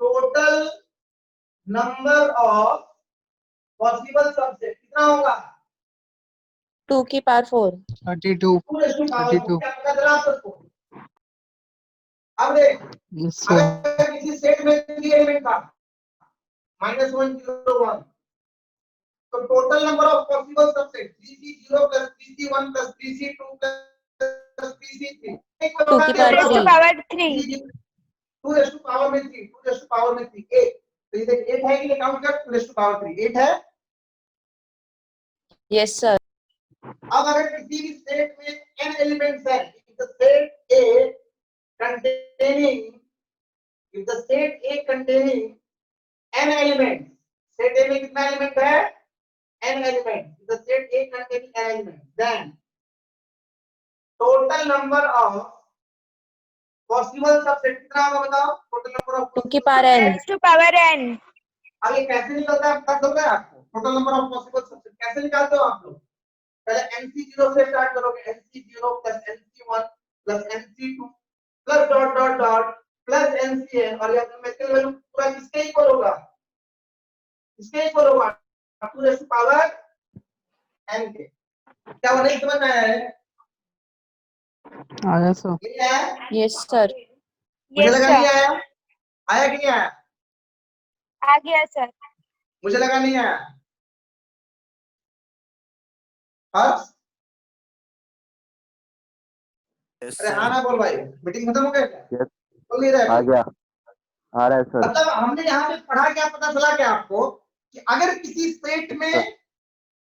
[SPEAKER 1] total number of possible subset कितना होगा?
[SPEAKER 5] 2 की पावर 4.
[SPEAKER 3] 32.
[SPEAKER 1] 2 raise to power
[SPEAKER 3] 32.
[SPEAKER 1] क्या पता चला आपको? अब देख,
[SPEAKER 3] Yes, sir.
[SPEAKER 1] अगर किसी सेट में 3 एलिमेंट था, -1 0 1, तो total number of possible subset 3c0 plus 3c1 plus 3c2 plus 3c3
[SPEAKER 5] 2 की power 3.
[SPEAKER 4] Power 3
[SPEAKER 1] 2 raise to power में 3, 2 रेज़ टू पावर में 3, 8, तो ये देख 8 है कि नहीं, काउंट कर, 2 रेज़ टू पावर 3 8 है।
[SPEAKER 5] Yes, sir.
[SPEAKER 1] अब अगर किसी भी सेट में n एलिमेंट्स है, if the set A containing n elements, set A में कितना एलिमेंट है? n elements. If the set A containing n elements, then total number of possible subset कितना होगा बताओ? टोटल नंबर ऑफ
[SPEAKER 5] 2 की power n.
[SPEAKER 4] raised to power n
[SPEAKER 1] अब ये कैसे निकलता है पता चल रहा है आपको? Total number of possible subset कैसे निकालते हो आप लोग? पहले NC0 से स्टार्ट करोगे, NC0 plus NC1 plus NC2 plus dot dot dot plus NCn, और यहाँ पे मैथमेटिकल वैल्यू पूरा किसके इक्वल होगा? किसके इक्वल होगा? 2 रेज़ टू पावर n के। क्या वो नहीं समझ में आया है?
[SPEAKER 3] आया sir.
[SPEAKER 1] ये है?
[SPEAKER 5] Yes, sir.
[SPEAKER 1] मुझे
[SPEAKER 4] yes
[SPEAKER 1] लगा
[SPEAKER 4] sir
[SPEAKER 1] नहीं आया, आया कि नहीं आया?
[SPEAKER 4] आ गया सर
[SPEAKER 1] मुझे लगा नहीं आया। हर्ष,
[SPEAKER 6] Yes,
[SPEAKER 1] अरे
[SPEAKER 6] sir.
[SPEAKER 1] हाँ ना बोल भाई, मीटिंग खत्म हो गया क्या?
[SPEAKER 2] Yes.
[SPEAKER 1] बोल नहीं रहा
[SPEAKER 2] आ
[SPEAKER 1] है।
[SPEAKER 2] गया, आ रहा है सर।
[SPEAKER 1] मतलब हमने यहाँ पे पढ़ा, क्या पता चला क्या आपको कि अगर किसी सेट में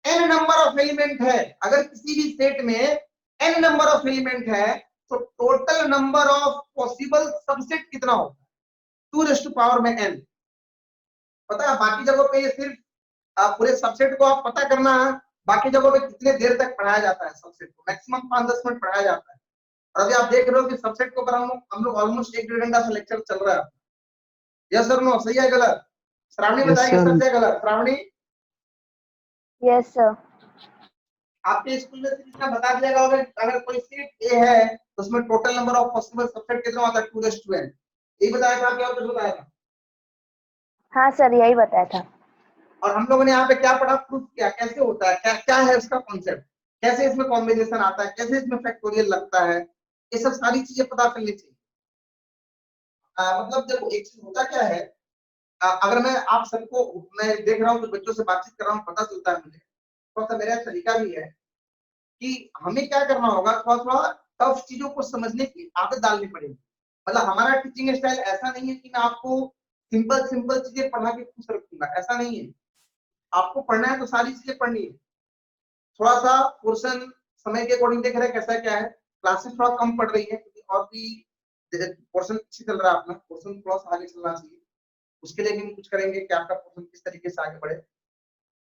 [SPEAKER 1] n नंबर ऑफ एलिमेंट है, अगर किसी भी सेट में n नंबर ऑफ एलिमेंट है, तो total number of possible subset कितना होगा? 2 रेज़ टू पावर में n। पता है बाकी जगहों पे ये सिर्फ पूरे सबसेट को आप पता करना, बाकी जगहों पे कितने देर तक पढ़ाया जाता है सबसेट को, मैक्सिमम 5-10 मिनट पढ़ाया जाता है, और अभी आप देख रहे हो कि सबसेट को हम लोग ऑलमोस्ट 1-1.5 घंटा से लेक्चर चल रहा है। यस सर, नो, सही है गलत? श्रावणी
[SPEAKER 3] Yes,
[SPEAKER 1] बताएगी
[SPEAKER 3] sir.
[SPEAKER 1] सच है गलत? Shravani
[SPEAKER 5] Yes, sir.
[SPEAKER 1] आपके स्कूल में कितना बता दिया होगा, अगर कोई सेट ए है तो उसमें total number of possible subset कितना होता है? 2 रेज़ टू n। यही बताया था, क्या कुछ बताया था?
[SPEAKER 5] हाँ सर, यही बताया था.
[SPEAKER 1] और हम लोगों ने यहाँ पे क्या पढ़ा, प्रूफ किया, कैसे होता है, क्या क्या है उसका कॉन्सेप्ट, कैसे इसमें कॉम्बिनेशन आता है, कैसे इसमें फैक्टोरियल लगता है, ये सब सारी चीजें पता चलनी चाहिए। मतलब देखो एक चीज होता क्या है, अगर मैं आप सबको, मैं देख रहा हूँ तो बच्चों से बातचीत कर रहा हूँ, पता चलता है मुझे, थोड़ा सा मेरा तरीका भी है कि हमें क्या करना होगा, थोड़ा थोड़ा टफ चीजों को समझने की आदत डालनी पड़ेगी। मतलब हमारा टीचिंग स्टाइल ऐसा नहीं है कि मैं आपको सिंपल सिंपल चीजें पढ़ा के खुश रखूंगा, ऐसा नहीं है। आपको पढ़ना है तो सारी चीजें पढ़नी है। थोड़ा सा पोर्शन समय के अकॉर्डिंग देख रहे हैं कैसा क्या है, क्लासेस थोड़ा कम पढ़ रही है क्योंकि और भी पोर्शन अच्छी चल रहा है, अपना पोर्शन थोड़ा सा आगे चलना चाहिए, उसके लिए भी कुछ करेंगे कि आपका पोर्शन किस तरीके से आगे बढ़े।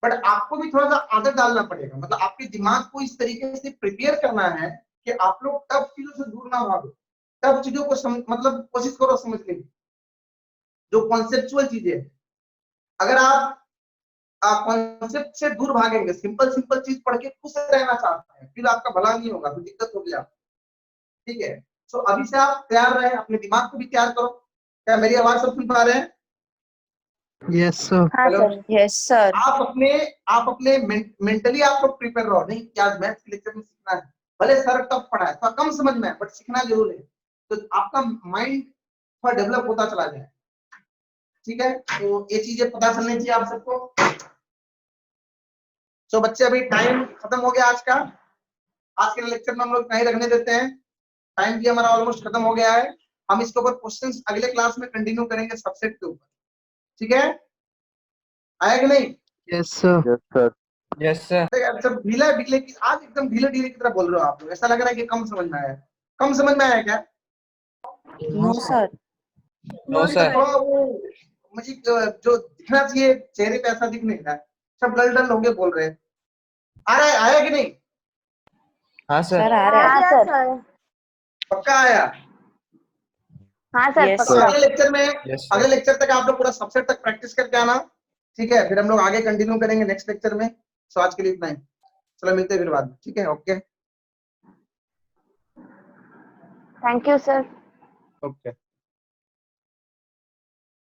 [SPEAKER 1] बट आपको भी थोड़ा सा आदत डालना पड़ेगा, मतलब आपके दिमाग को इस तरीके से प्रिपेयर करना है कि आप लोग टफ चीजों से दूर ना भागो, टफ चीजों को मतलब कोशिश करो समझने की, जो कॉन्सेप्चुअल चीजें हैं। अगर आप कॉन्सेप्ट से दूर भागेंगे, सिंपल सिंपल चीज पढ़ के खुश रहना चाहते हैं, फिर आपका भला नहीं होगा, तो दिक्कत होगी आप, ठीक है। सो अभी से आप तैयार रहे, अपने दिमाग को भी तैयार करो। क्या मेरी आवाज सब सुन पा रहे हैं?
[SPEAKER 3] Yes sir.
[SPEAKER 5] हाँ
[SPEAKER 1] हेलो।
[SPEAKER 5] सर। Yes sir.
[SPEAKER 1] आप अपने मेंटली आप लोग प्रिपेयर रहो, नहीं कि आज मैथ्स के लेक्चर में सीखना है, भले सर टफ पढ़ा है, थोड़ा कम समझ में है, बट सीखना जरूर है, तो आपका माइंड थोड़ा डेवलप होता चला जाए, ठीक है। तो ये चीजें पता चलनी चाहिए आप सबको। तो बच्चे अभी टाइम खत्म हो गया आज का, आज के लेक्चर में हम लोग नहीं रखने देते हैं, टाइम भी हमारा ऑलमोस्ट खत्म हो गया है। हम इसके ऊपर क्वेश्चंस अगले क्लास में कंटिन्यू करेंगे सबसेट के ऊपर, ठीक है, आया कि नहीं?
[SPEAKER 3] Yes sir.
[SPEAKER 2] Yes sir.
[SPEAKER 7] Yes, sir.
[SPEAKER 1] सब ढीला ढीले की, आज एकदम ढीले ढीले की तरह बोल रहे हो आप लोग, ऐसा लग रहा है कि कम समझ में आया, कम समझ में आया क्या?
[SPEAKER 5] No sir.
[SPEAKER 7] No, sir.
[SPEAKER 1] थोड़ा वो मुझे जो दिखना चाहिए चेहरे पे ऐसा दिख नहीं रहा है, सब डल डल होके बोल रहे हैं। आ रहा है, आया कि नहीं?
[SPEAKER 7] हाँ
[SPEAKER 5] सर
[SPEAKER 7] सर।
[SPEAKER 5] आ रहा है।
[SPEAKER 8] हाँ सर।
[SPEAKER 1] पक्का आया?
[SPEAKER 5] हाँ सर
[SPEAKER 8] Yes,
[SPEAKER 5] पक्का।
[SPEAKER 1] अगले लेक्चर में,
[SPEAKER 7] Yes, sir.
[SPEAKER 1] अगले लेक्चर तक आप लोग पूरा सबसेट तक प्रैक्टिस करके आना, ठीक है, फिर हम लोग आगे कंटिन्यू करेंगे नेक्स्ट लेक्चर में। सो आज के लिए इतना ही, चलो मिलते हैं फिर बाद में, ठीक है, okay
[SPEAKER 5] thank you sir.
[SPEAKER 1] Okay.